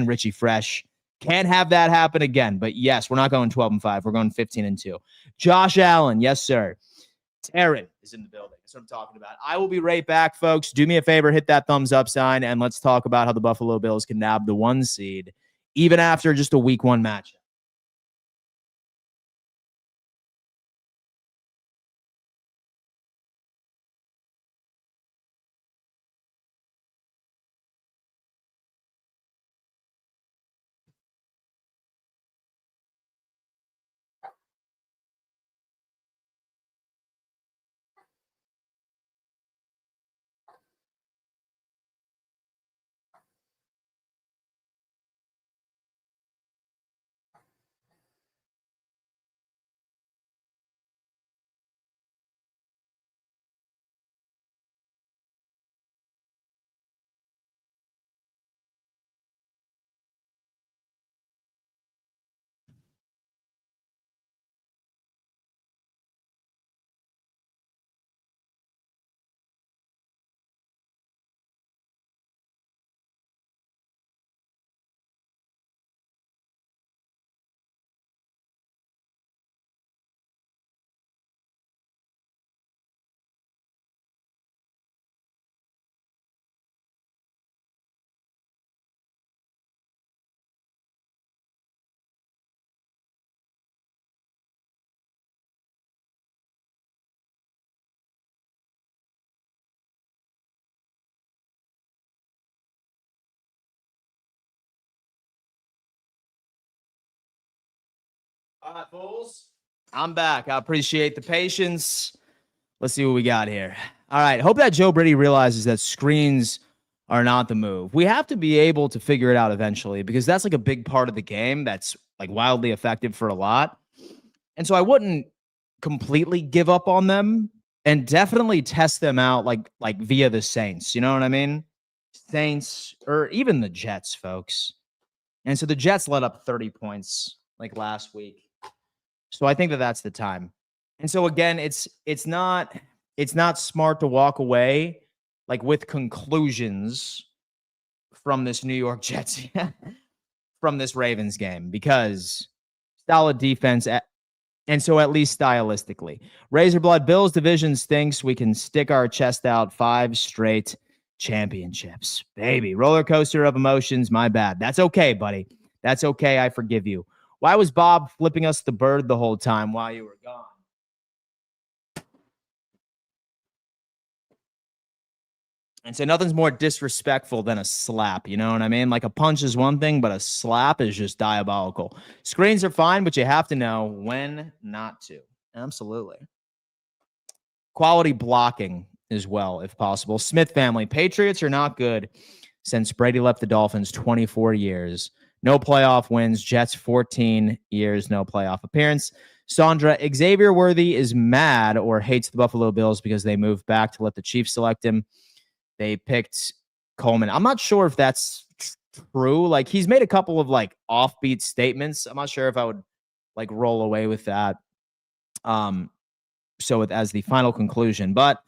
Richie Fresh. Can't have that happen again. But yes, we're not going 12-5. We're going 15-2. Josh Allen, yes, sir. Taryn is in the building. That's what I'm talking about. I will be right back, folks. Do me a favor, hit that thumbs up sign, and let's talk about how the Buffalo Bills can nab the 1 seed, even after just a week 1 matchup. All right, fools. I'm back. I appreciate the patience. Let's see what we got here. All right. Hope that Joe Brady realizes that screens are not the move. We have to be able to figure it out eventually because that's like a big part of the game that's like wildly effective for a lot. And so I wouldn't completely give up on them and definitely test them out like via the Saints. You know what I mean? Saints or even the Jets, folks. And so the Jets let up 30 points like last week. So I think that that's the time. And so again, it's not smart to walk away like with conclusions from this New York Jets from this Ravens game because solid defense and so at least stylistically. Razor Blood Bills division stinks. We can stick our chest out 5 straight championships. Baby, roller coaster of emotions. My bad. That's okay, buddy. That's okay. I forgive you. Why was Bob flipping us the bird the whole time while you were gone? And so nothing's more disrespectful than a slap. You know what I mean? Like a punch is one thing, but a slap is just diabolical. Screens are fine, but you have to know when not to. Absolutely. Quality blocking as well, if possible. Smith family. Patriots are not good since Brady left the Dolphins 24 years. No playoff wins. Jets 14 years, no playoff appearance. Sandra, Xavier Worthy is mad or hates the Buffalo Bills because they moved back to let the Chiefs select him. They picked Coleman. I'm not sure if that's true. Like he's made a couple of like offbeat statements. I'm not sure if I would like roll away with that. So as the final conclusion, but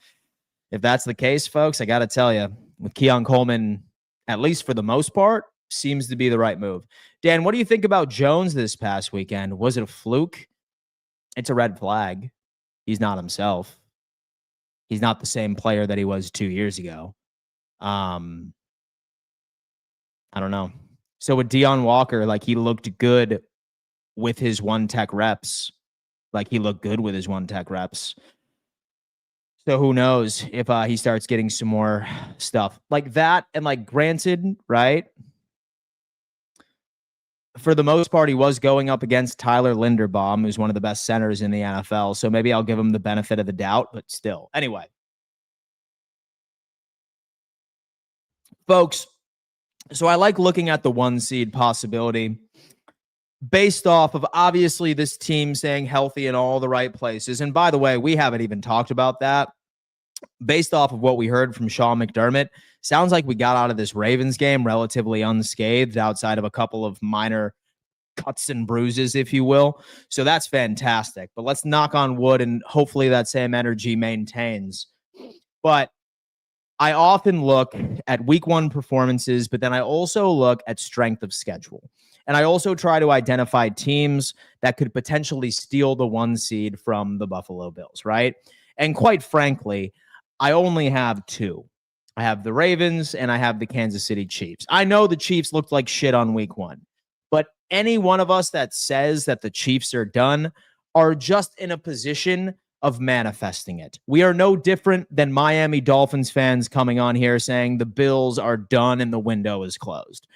if that's the case, folks, I got to tell you, with Keon Coleman, at least for the most part, seems to be the right move. Dan, what do you think about Jones this past weekend? Was it a fluke? It's a red flag. He's not himself. He's not the same player that he was 2 years ago. I don't know. So with Deion Walker, like he looked good with his 1-tech reps. Like he looked good with his 1-tech reps. So who knows if he starts getting some more stuff like that. And like granted, right? For the most part, he was going up against Tyler Linderbaum, who's one of the best centers in the NFL. So maybe I'll give him the benefit of the doubt, but still. Anyway, folks, so I like looking at the 1 seed possibility based off of obviously this team staying healthy in all the right places. And by the way, we haven't even talked about that. Based off of what we heard from Sean McDermott, sounds like we got out of this Ravens game relatively unscathed outside of a couple of minor cuts and bruises, if you will. So that's fantastic. But let's knock on wood and hopefully that same energy maintains. But I often look at week one performances, but then I also look at strength of schedule. And I also try to identify teams that could potentially steal the one seed from the Buffalo Bills, right? And quite frankly, I only have two. I have the Ravens and I have the Kansas City Chiefs. I know the Chiefs looked like shit on week one, but any one of us that says that the Chiefs are done are just in a position of manifesting it. We are no different than Miami Dolphins fans coming on here saying the Bills are done and the window is closed.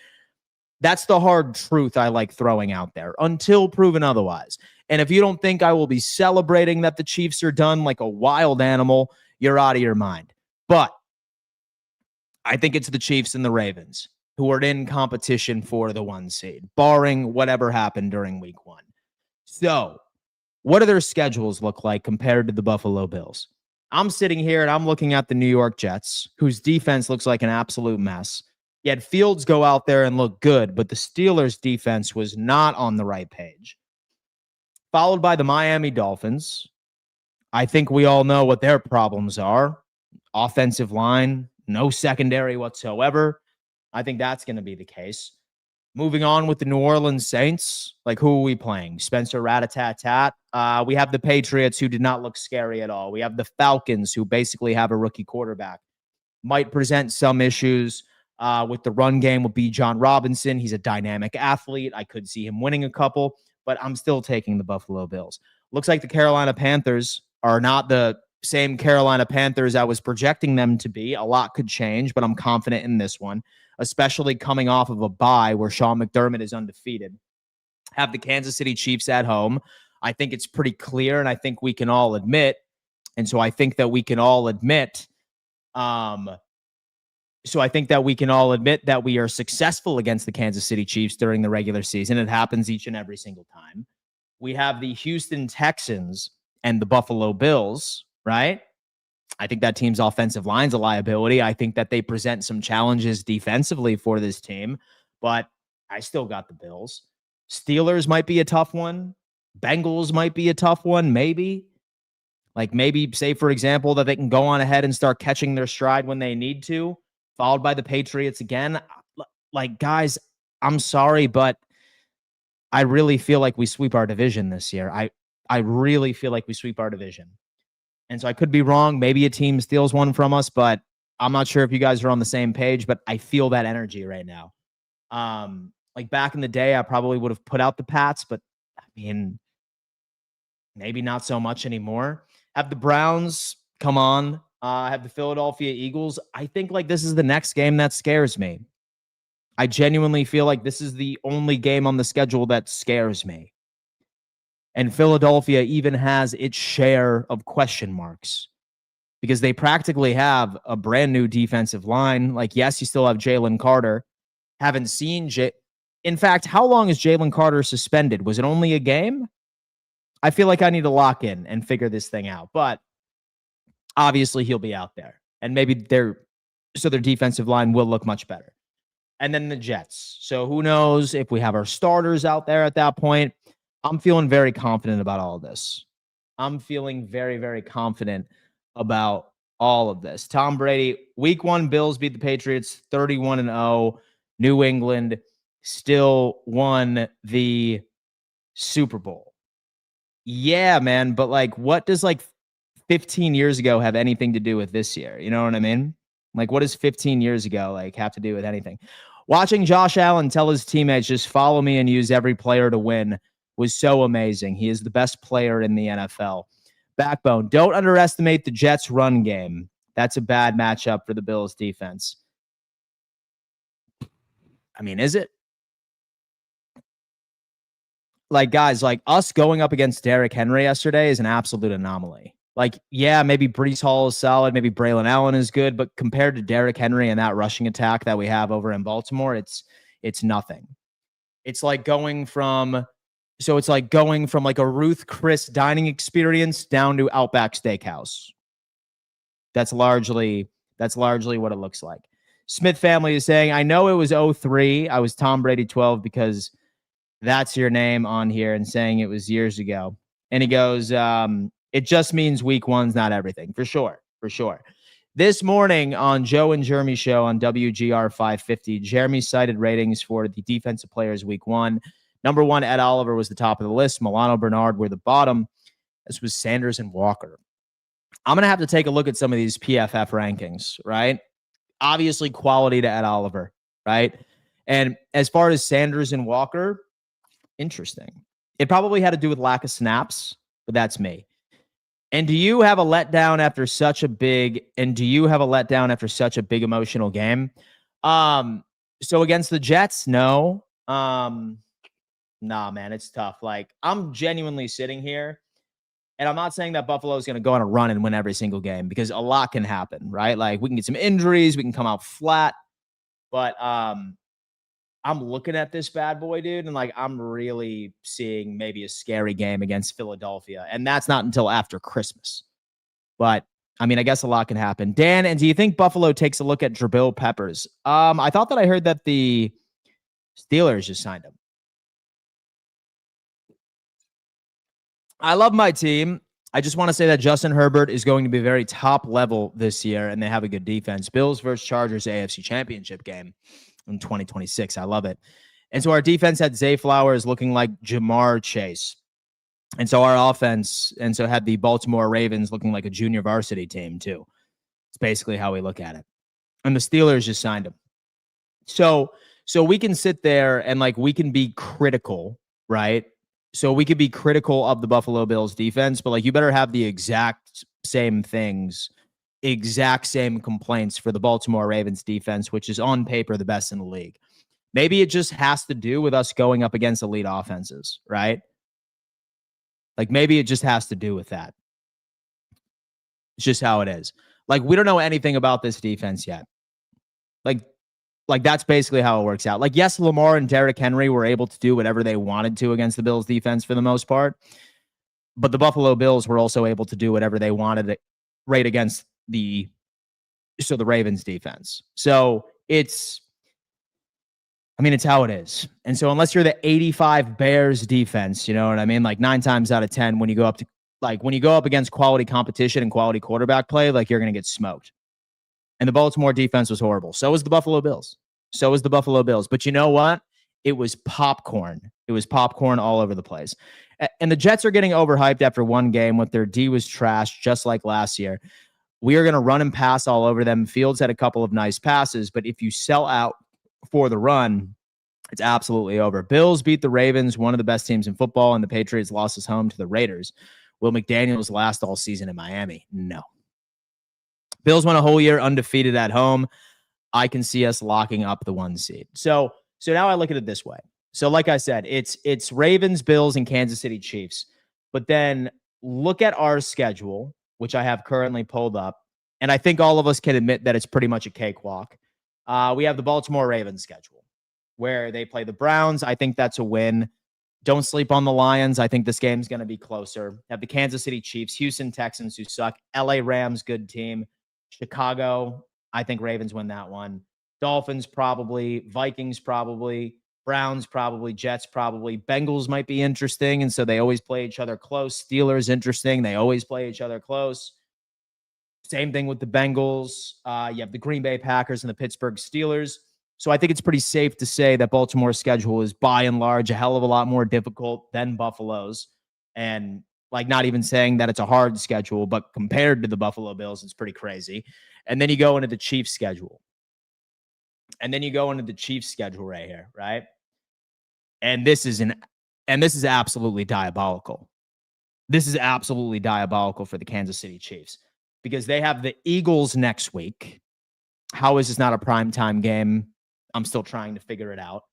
That's the hard truth I like throwing out there until proven otherwise. And if you don't think I will be celebrating that the Chiefs are done like a wild animal, you're out of your mind. But I think it's the Chiefs and the Ravens who are in competition for the one seed, barring whatever happened during week one. So, what do their schedules look like compared to the Buffalo Bills? I'm sitting here and I'm looking at the New York Jets, whose defense looks like an absolute mess. Yet Fields go out there and look good, but the Steelers' defense was not on the right page. Followed by the Miami Dolphins. I think we all know what their problems are. Offensive line, no secondary whatsoever. I think that's going to be the case. Moving on with the New Orleans Saints, like who are we playing? Spencer Rat-a-tat-tat. We have the Patriots, who did not look scary at all. We have the Falcons, who basically have a rookie quarterback. Might present some issues with the run game with B. John Robinson. He's a dynamic athlete. I could see him winning a couple, but I'm still taking the Buffalo Bills. Looks like the Carolina Panthers are not the same Carolina Panthers I was projecting them to be. A lot could change, but I'm confident in this one, especially coming off of a bye where Sean McDermott is undefeated. Have the Kansas City Chiefs at home. I think it's pretty clear, and I think we can all admit, and so I think that we can all admit, that we are successful against the Kansas City Chiefs during the regular season. It happens each and every single time. We have the Houston Texans and the Buffalo Bills, right? I think that team's offensive line's a liability. I think that they present some challenges defensively for this team, but I still got the Bills. Steelers might be a tough one. Bengals might be a tough one, maybe. Like maybe, say, for example, that they can go on ahead and start catching their stride when they need to, followed by the Patriots again. Like, guys, I'm sorry, but I really feel like we sweep our division this year. I really feel like we sweep our division. And so I could be wrong. Maybe a team steals one from us, but I'm not sure if you guys are on the same page, but I feel that energy right now. Like back in the day, I probably would have put out the Pats, but I mean, maybe not so much anymore. Have the Browns come on. Have the Philadelphia Eagles. I think like this is the next game that scares me. I genuinely feel like this is the only game on the schedule that scares me. And Philadelphia even has its share of question marks because they practically have a brand new defensive line. Like, yes, you still have Jalen Carter. Haven't seen In fact, how long is Jalen Carter suspended? Was it only a game? I feel like I need to lock in and figure this thing out. But obviously he'll be out there. And maybe their defensive line will look much better. And then the Jets. So who knows if we have our starters out there at that point. I'm feeling very confident about all of this. I'm feeling very, very confident about all of this. Tom Brady, week one, Bills beat the Patriots 31-0. New England still won the Super Bowl. Yeah, man. But like, what does like 15 years ago have anything to do with this year? You know what I mean? Like, what does 15 years ago like have to do with anything? Watching Josh Allen tell his teammates, just follow me and use every player to win, was so amazing. He is the best player in the NFL. Backbone, don't underestimate the Jets' run game. That's a bad matchup for the Bills' defense. I mean, is it? Like, guys, like us going up against Derrick Henry yesterday is an absolute anomaly. Like, yeah, maybe Breece Hall is solid. Maybe Braylon Allen is good. But compared to Derrick Henry and that rushing attack that we have over in Baltimore, it's nothing. It's like going from like a Ruth Chris dining experience down to Outback Steakhouse. That's largely what it looks like. Smith family is saying, I know it was 03. I was Tom Brady 12 because that's your name on here, and saying it was years ago. And he goes, it just means week one's not everything. For sure. This morning on Joe and Jeremy show on WGR 550, Jeremy cited ratings for the defensive players week 1. Number 1, Ed Oliver was the top of the list. Milano Bernard were the bottom. This was Sanders and Walker. I'm going to have to take a look at some of these PFF rankings, right? Obviously, quality to Ed Oliver, right? And as far as Sanders and Walker, interesting. It probably had to do with lack of snaps, but that's me. And do you have a letdown after such a big emotional game? So against the Jets, no. Nah, man, it's tough. Like, I'm genuinely sitting here, and I'm not saying that Buffalo is going to go on a run and win every single game, because a lot can happen, right? Like, we can get some injuries, we can come out flat, but I'm looking at this bad boy, dude, and like, I'm really seeing maybe a scary game against Philadelphia, and that's not until after Christmas. But I mean, I guess a lot can happen. Dan, and do you think Buffalo takes a look at Jabril Peppers? I thought that I heard that the Steelers just signed him. I love my team. I just want to say that Justin Herbert is going to be very top level this year, and they have a good defense. Bills versus Chargers AFC Championship game in 2026. I love it. And so our defense had Zay Flowers looking like Jamar Chase. And so our offense, and so had the Baltimore Ravens looking like a junior varsity team too. It's basically how we look at it. And the Steelers just signed him. So we can sit there and like, we can be critical, right? So we could be critical of the Buffalo Bills defense, but like, you better have the exact same things, exact same complaints for the Baltimore Ravens defense, which is on paper the best in the league. Maybe it just has to do with us going up against elite offenses, right? Like, maybe it just has to do with that. It's just how it is. Like, we don't know anything about this defense yet. Like that's basically how it works out. Like, yes, Lamar and Derrick Henry were able to do whatever they wanted to against the Bills defense for the most part, but the Buffalo Bills were also able to do whatever they wanted right against the Ravens defense. So it's how it is. And so unless you're the 85 Bears defense, you know what I mean? Like 9 times out of 10, when you go up against quality competition and quality quarterback play, like, you're going to get smoked. And the Baltimore defense was horrible. So was the Buffalo Bills. But you know what? It was popcorn. It was popcorn all over the place. And the Jets are getting overhyped after one game with their D was trash, just like last year. We are going to run and pass all over them. Fields had a couple of nice passes, but if you sell out for the run, it's absolutely over. Bills beat the Ravens, one of the best teams in football, and the Patriots lost his home to the Raiders. Will McDaniels last all season in Miami? No. Bills went a whole year undefeated at home. I can see us locking up the 1 seed. So now I look at it this way. So like I said, it's Ravens, Bills, and Kansas City Chiefs. But then look at our schedule, which I have currently pulled up, and I think all of us can admit that it's pretty much a cakewalk. We have the Baltimore Ravens schedule, where they play the Browns. I think that's a win. Don't sleep on the Lions. I think this game's going to be closer. Have the Kansas City Chiefs, Houston Texans, who suck, LA Rams, good team, Chicago, I think Ravens win that one. Dolphins probably, Vikings probably, Browns probably, Jets probably. Bengals might be interesting, and so they always play each other close. Steelers, interesting. They always play each other close. Same thing with the Bengals. You have the Green Bay Packers and the Pittsburgh Steelers. So I think it's pretty safe to say that Baltimore's schedule is by and large a hell of a lot more difficult than Buffalo's. And like, not even saying that it's a hard schedule, but compared to the Buffalo Bills, it's pretty crazy. And then you go into the Chiefs schedule. Right here, right? And this is absolutely diabolical. This is absolutely diabolical for the Kansas City Chiefs, because they have the Eagles next week. How is this not a primetime game? I'm still trying to figure it out.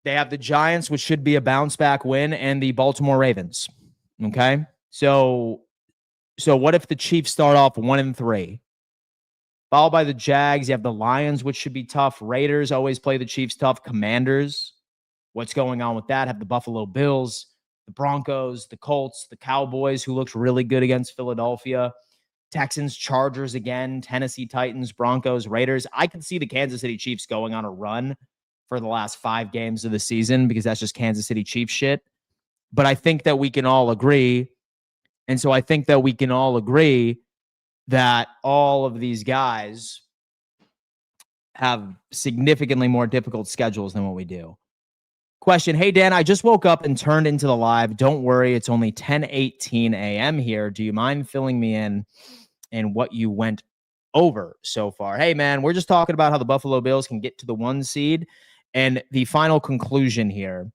They have the Giants, which should be a bounce back win, and the Baltimore Ravens. Okay. So what if the Chiefs start off 1-3, followed by the Jags? You have the Lions, which should be tough. Raiders always play the Chiefs tough. Commanders, what's going on with that? Have the Buffalo Bills, the Broncos, the Colts, the Cowboys, who looked really good against Philadelphia. Texans, Chargers again, Tennessee Titans, Broncos, Raiders. I can see the Kansas City Chiefs going on a run for the last 5 games of the season, because that's just Kansas City Chiefs shit. But I think that we can all agree. And so I think that we can all agree that all of these guys have significantly more difficult schedules than what we do. Question. Hey, Dan, I just woke up and turned into the live. Don't worry. It's only 10:18 a.m. here. Do you mind filling me in what you went over so far? Hey, man, we're just talking about how the Buffalo Bills can get to the 1 seed and the final conclusion here.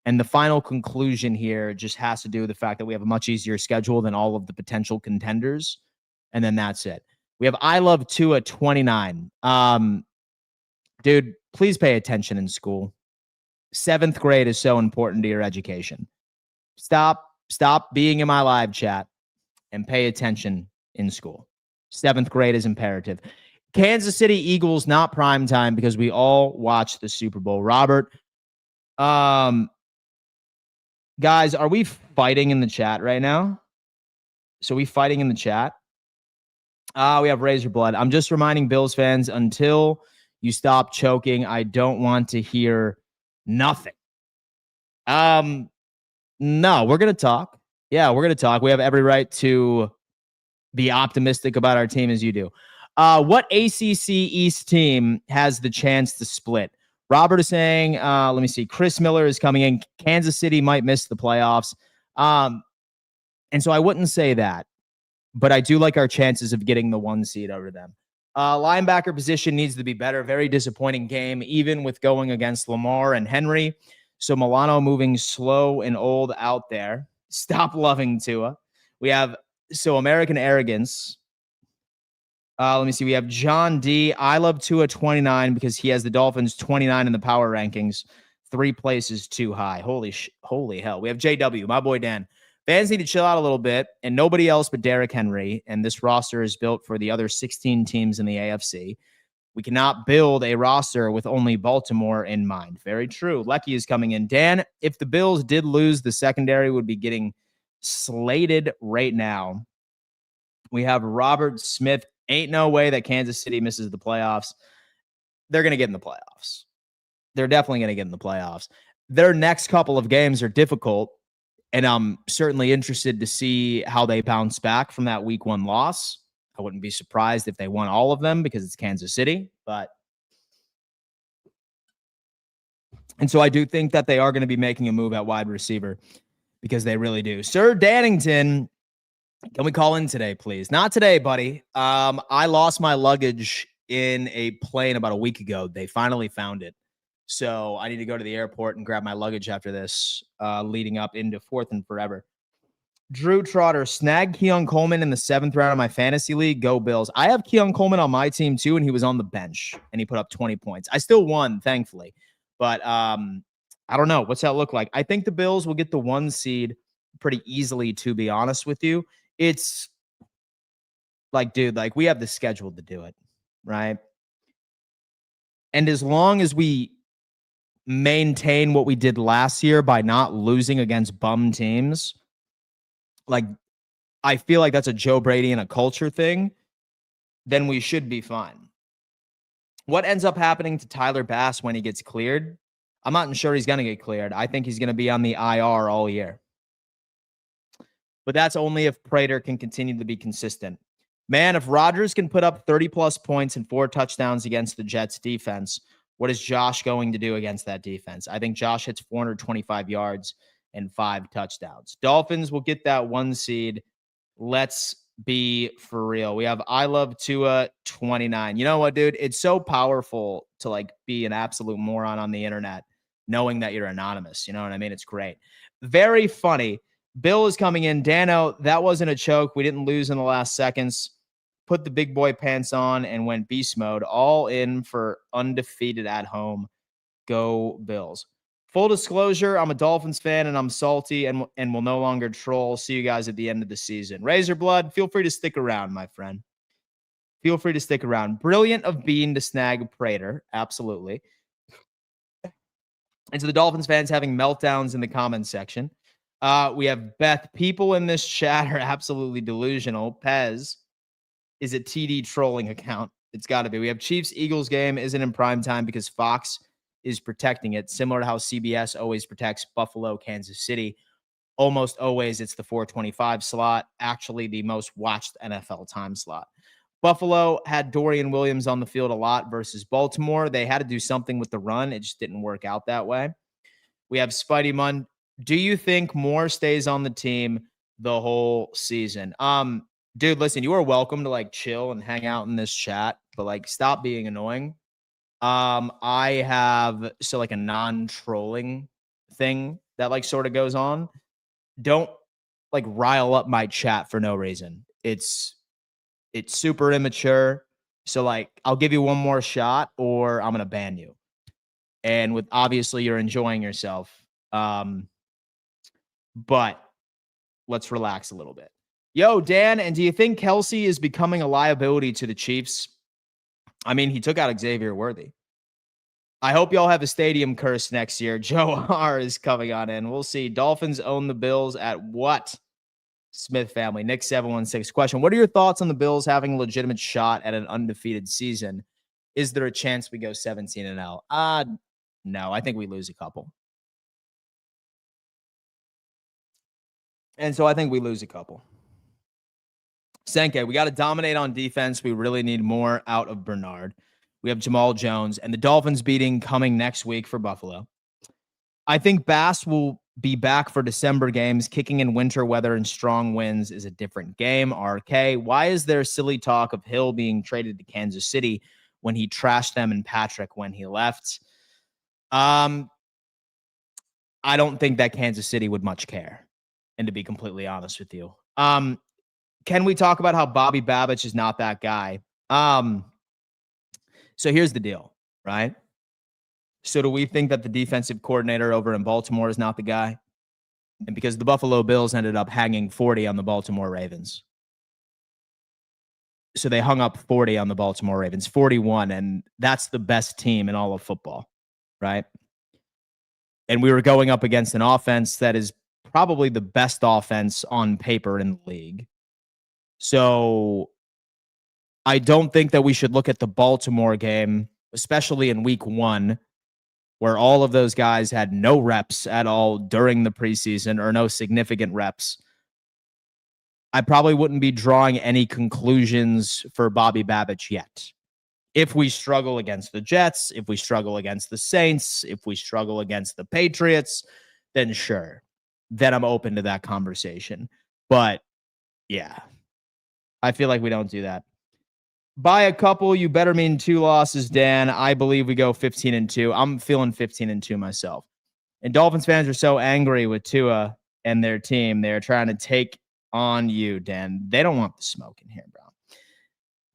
And the final conclusion here just has to do with the fact that we have a much easier schedule than all of the potential contenders. And then that's it. We have I Love Tua 29. Dude, please pay attention in school. 7th grade is so important to your education. Stop being in my live chat and pay attention in school. 7th grade is imperative. Kansas City Eagles, not prime time because we all watch the Super Bowl. Robert, guys, are we fighting in the chat right now? So we fighting in the chat? We have Razor Blood. I'm just reminding Bills fans, until you stop choking, I don't want to hear nothing. No, we're going to talk. Yeah, we're going to talk. We have every right to be optimistic about our team as you do. What ACC East team has the chance to split? Robert is saying, let me see. Chris Miller is coming in. Kansas City might miss the playoffs. And so I wouldn't say that, but I do like our chances of getting the 1 seed over them. Linebacker position needs to be better. Very disappointing game, even with going against Lamar and Henry. So Milano moving slow and old out there. Stop loving Tua. We have American Arrogance. Let me see. We have John D. I love Tua 29 because he has the Dolphins 29 in the power rankings. 3 places too high. Holy hell. We have JW, my boy Dan. Fans need to chill out a little bit, and nobody else but Derrick Henry. And this roster is built for the other 16 teams in the AFC. We cannot build a roster with only Baltimore in mind. Very true. Lecky is coming in. Dan, if the Bills did lose, the secondary would be getting slated right now. We have Robert Smith. Ain't no way that Kansas City misses the playoffs. They're going to get in the playoffs. They're definitely going to get in the playoffs. Their next couple of games are difficult, and I'm certainly interested to see how they bounce back from that week 1 loss. I wouldn't be surprised if they won all of them because it's Kansas City. And so I do think that they are going to be making a move at wide receiver because they really do. Sir Dannington, can we call in today, please? Not today, buddy. I lost my luggage in a plane about a week ago. They finally found it. So I need to go to the airport and grab my luggage after this, leading up into 4th and forever. Drew Trotter, snag Keon Coleman in the 7th round of my fantasy league. Go Bills. I have Keon Coleman on my team too, and he was on the bench, and he put up 20 points. I still won, thankfully. But I don't know. What's that look like? I think the Bills will get the 1 seed pretty easily, to be honest with you. It's like, dude, like we have the schedule to do it, right? And as long as we maintain what we did last year by not losing against bum teams, like I feel like that's a Joe Brady and a culture thing, then we should be fine. What ends up happening to Tyler Bass when he gets cleared? I'm not sure he's going to get cleared. I think he's going to be on the IR all year. But that's only if Prater can continue to be consistent. Man, if Rodgers can put up 30-plus points and 4 touchdowns against the Jets defense, what is Josh going to do against that defense? I think Josh hits 425 yards and 5 touchdowns. Dolphins will get that 1 seed. Let's be for real. We have I love Tua 29. You know what, dude? It's so powerful to like be an absolute moron on the internet, knowing that you're anonymous. You know what I mean? It's great. Very funny. Bill is coming in. Dano, that wasn't a choke. We didn't lose in the last seconds. Put the big boy pants on and went beast mode. All in for undefeated at home. Go Bills. Full disclosure, I'm a Dolphins fan and I'm salty and will no longer troll. See you guys at the end of the season. Razor Blood, feel free to stick around, my friend. Feel free to stick around. Brilliant of Bean to snag Prater. Absolutely. And so the Dolphins fans having meltdowns in the comments section. We have Beth. People in this chat are absolutely delusional. Pez is a TD trolling account. It's got to be. We have Chiefs-Eagles game isn't in prime time because Fox is protecting it, similar to how CBS always protects Buffalo, Kansas City. Almost always it's the 425 slot, actually the most watched NFL time slot. Buffalo had Dorian Williams on the field a lot versus Baltimore. They had to do something with the run. It just didn't work out that way. We have Spidey Munn. Do you think Moore stays on the team the whole season? Dude, listen, you are welcome to like chill and hang out in this chat, but like stop being annoying. I have like a non-trolling thing that like sort of goes on. Don't like rile up my chat for no reason. It's super immature. So like I'll give you one more shot or I'm gonna ban you. And with obviously you're enjoying yourself. But let's relax a little bit. Yo, Dan, and do you think Kelsey is becoming a liability to the Chiefs? I mean, he took out Xavier Worthy. I hope y'all have a stadium curse next year. Joe R is coming on in. We'll see. Dolphins own the Bills at what? Smith family. Nick 716 question. What are your thoughts on the Bills having a legitimate shot at an undefeated season? Is there a chance we go 17-0? No, I think we lose a couple. And so I think we lose a couple. Senke, we got to dominate on defense. We really need more out of Bernard. We have Jamal Jones and the Dolphins beating coming next week for Buffalo. I think Bass will be back for December games. Kicking in winter weather and strong winds is a different game. RK, why is there silly talk of Hill being traded to Kansas City when he trashed them and Patrick when he left? I don't think that Kansas City would much care. And to be completely honest with you, can we talk about how Bobby Babich is not that guy? So here's the deal, right? So do we think that the defensive coordinator over in Baltimore is not the guy? And because the Buffalo Bills ended up hanging 40 on the Baltimore Ravens. So they hung up 40 on the Baltimore Ravens, 41, and that's the best team in all of football, right? And we were going up against an offense that is probably the best offense on paper in the league. So I don't think that we should look at the Baltimore game, especially in week 1, where all of those guys had no reps at all during the preseason or no significant reps. I probably wouldn't be drawing any conclusions for Bobby Babich yet. If we struggle against the Jets, if we struggle against the Saints, if we struggle against the Patriots, then sure. Then I'm open to that conversation. But yeah, I feel like we don't do that. By a couple, you better mean 2 losses, Dan. I believe we go 15-2. I'm feeling 15-2 myself. And Dolphins fans are so angry with Tua and their team. They're trying to take on you, Dan. They don't want the smoke in here, bro.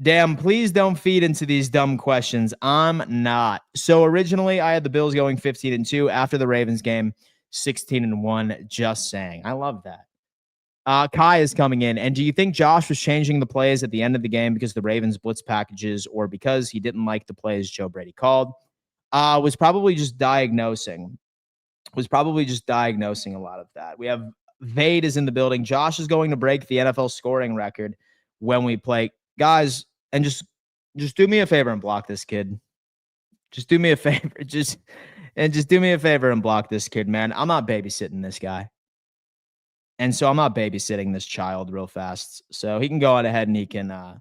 Damn, please don't feed into these dumb questions. I'm not. So originally, I had the Bills going 15-2 after the Ravens game, 16-1. Just saying. I love that. Kai is coming in. And do you think Josh was changing the plays at the end of the game because the Ravens blitz packages or because he didn't like the plays Joe Brady called? Was probably just diagnosing a lot of that. We have Vade is in the building. Josh is going to break the NFL scoring record when we play. Guys, and just do me a favor and block this kid. Just do me a favor. Just do me a favor and block this kid, man. I'm not babysitting this guy. And so I'm not babysitting this child real fast. So he can go out ahead and he can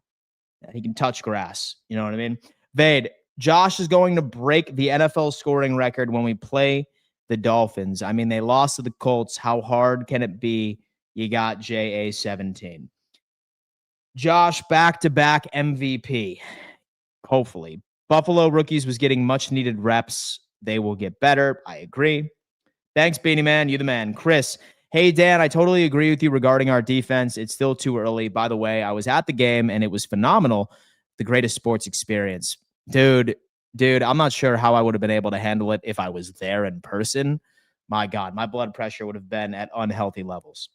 touch grass. You know what I mean? Vade, Josh is going to break the NFL scoring record when we play the Dolphins. I mean, they lost to the Colts. How hard can it be? You got JA17. Josh, back-to-back MVP. Hopefully. Buffalo rookies was getting much-needed reps. They will get better. I agree. Thanks, Beanie Man. You the man. Chris, hey, Dan, I totally agree with you regarding our defense. It's still too early. By the way, I was at the game, and it was phenomenal. The greatest sports experience. Dude, I'm not sure how I would have been able to handle it if I was there in person. My God, my blood pressure would have been at unhealthy levels.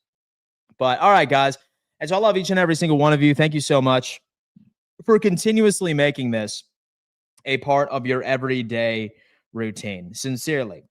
But, all right, guys. And so I love each and every single one of you. Thank you so much for continuously making this a part of your everyday routine. Sincerely.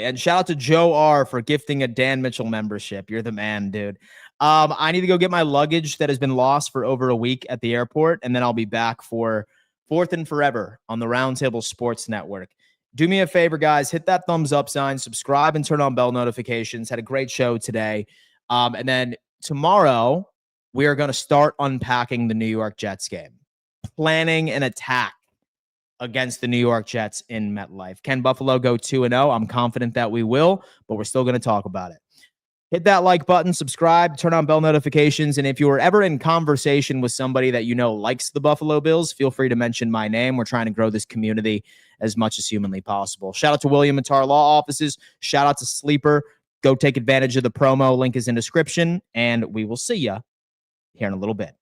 And shout out to Joe R for gifting a Dan Mitchell membership. You're the man, dude. I need to go get my luggage that has been lost for over a week at the airport, and then I'll be back for Fourth and Forever on the Roundtable Sports Network. Do me a favor, guys. Hit that thumbs up sign, subscribe, and turn on bell notifications. Had a great show today. And then tomorrow, we are going to start unpacking the New York Jets game, planning an attack against the New York Jets in MetLife. Can Buffalo go 2-0? I'm confident that we will, but we're still going to talk about it. Hit that like button, subscribe, turn on bell notifications, and if you are ever in conversation with somebody that you know likes the Buffalo Bills, feel free to mention my name. We're trying to grow this community as much as humanly possible. Shout out to William and Tar Law Offices. Shout out to Sleeper. Go take advantage of the promo. Link is in description, and we will see you here in a little bit.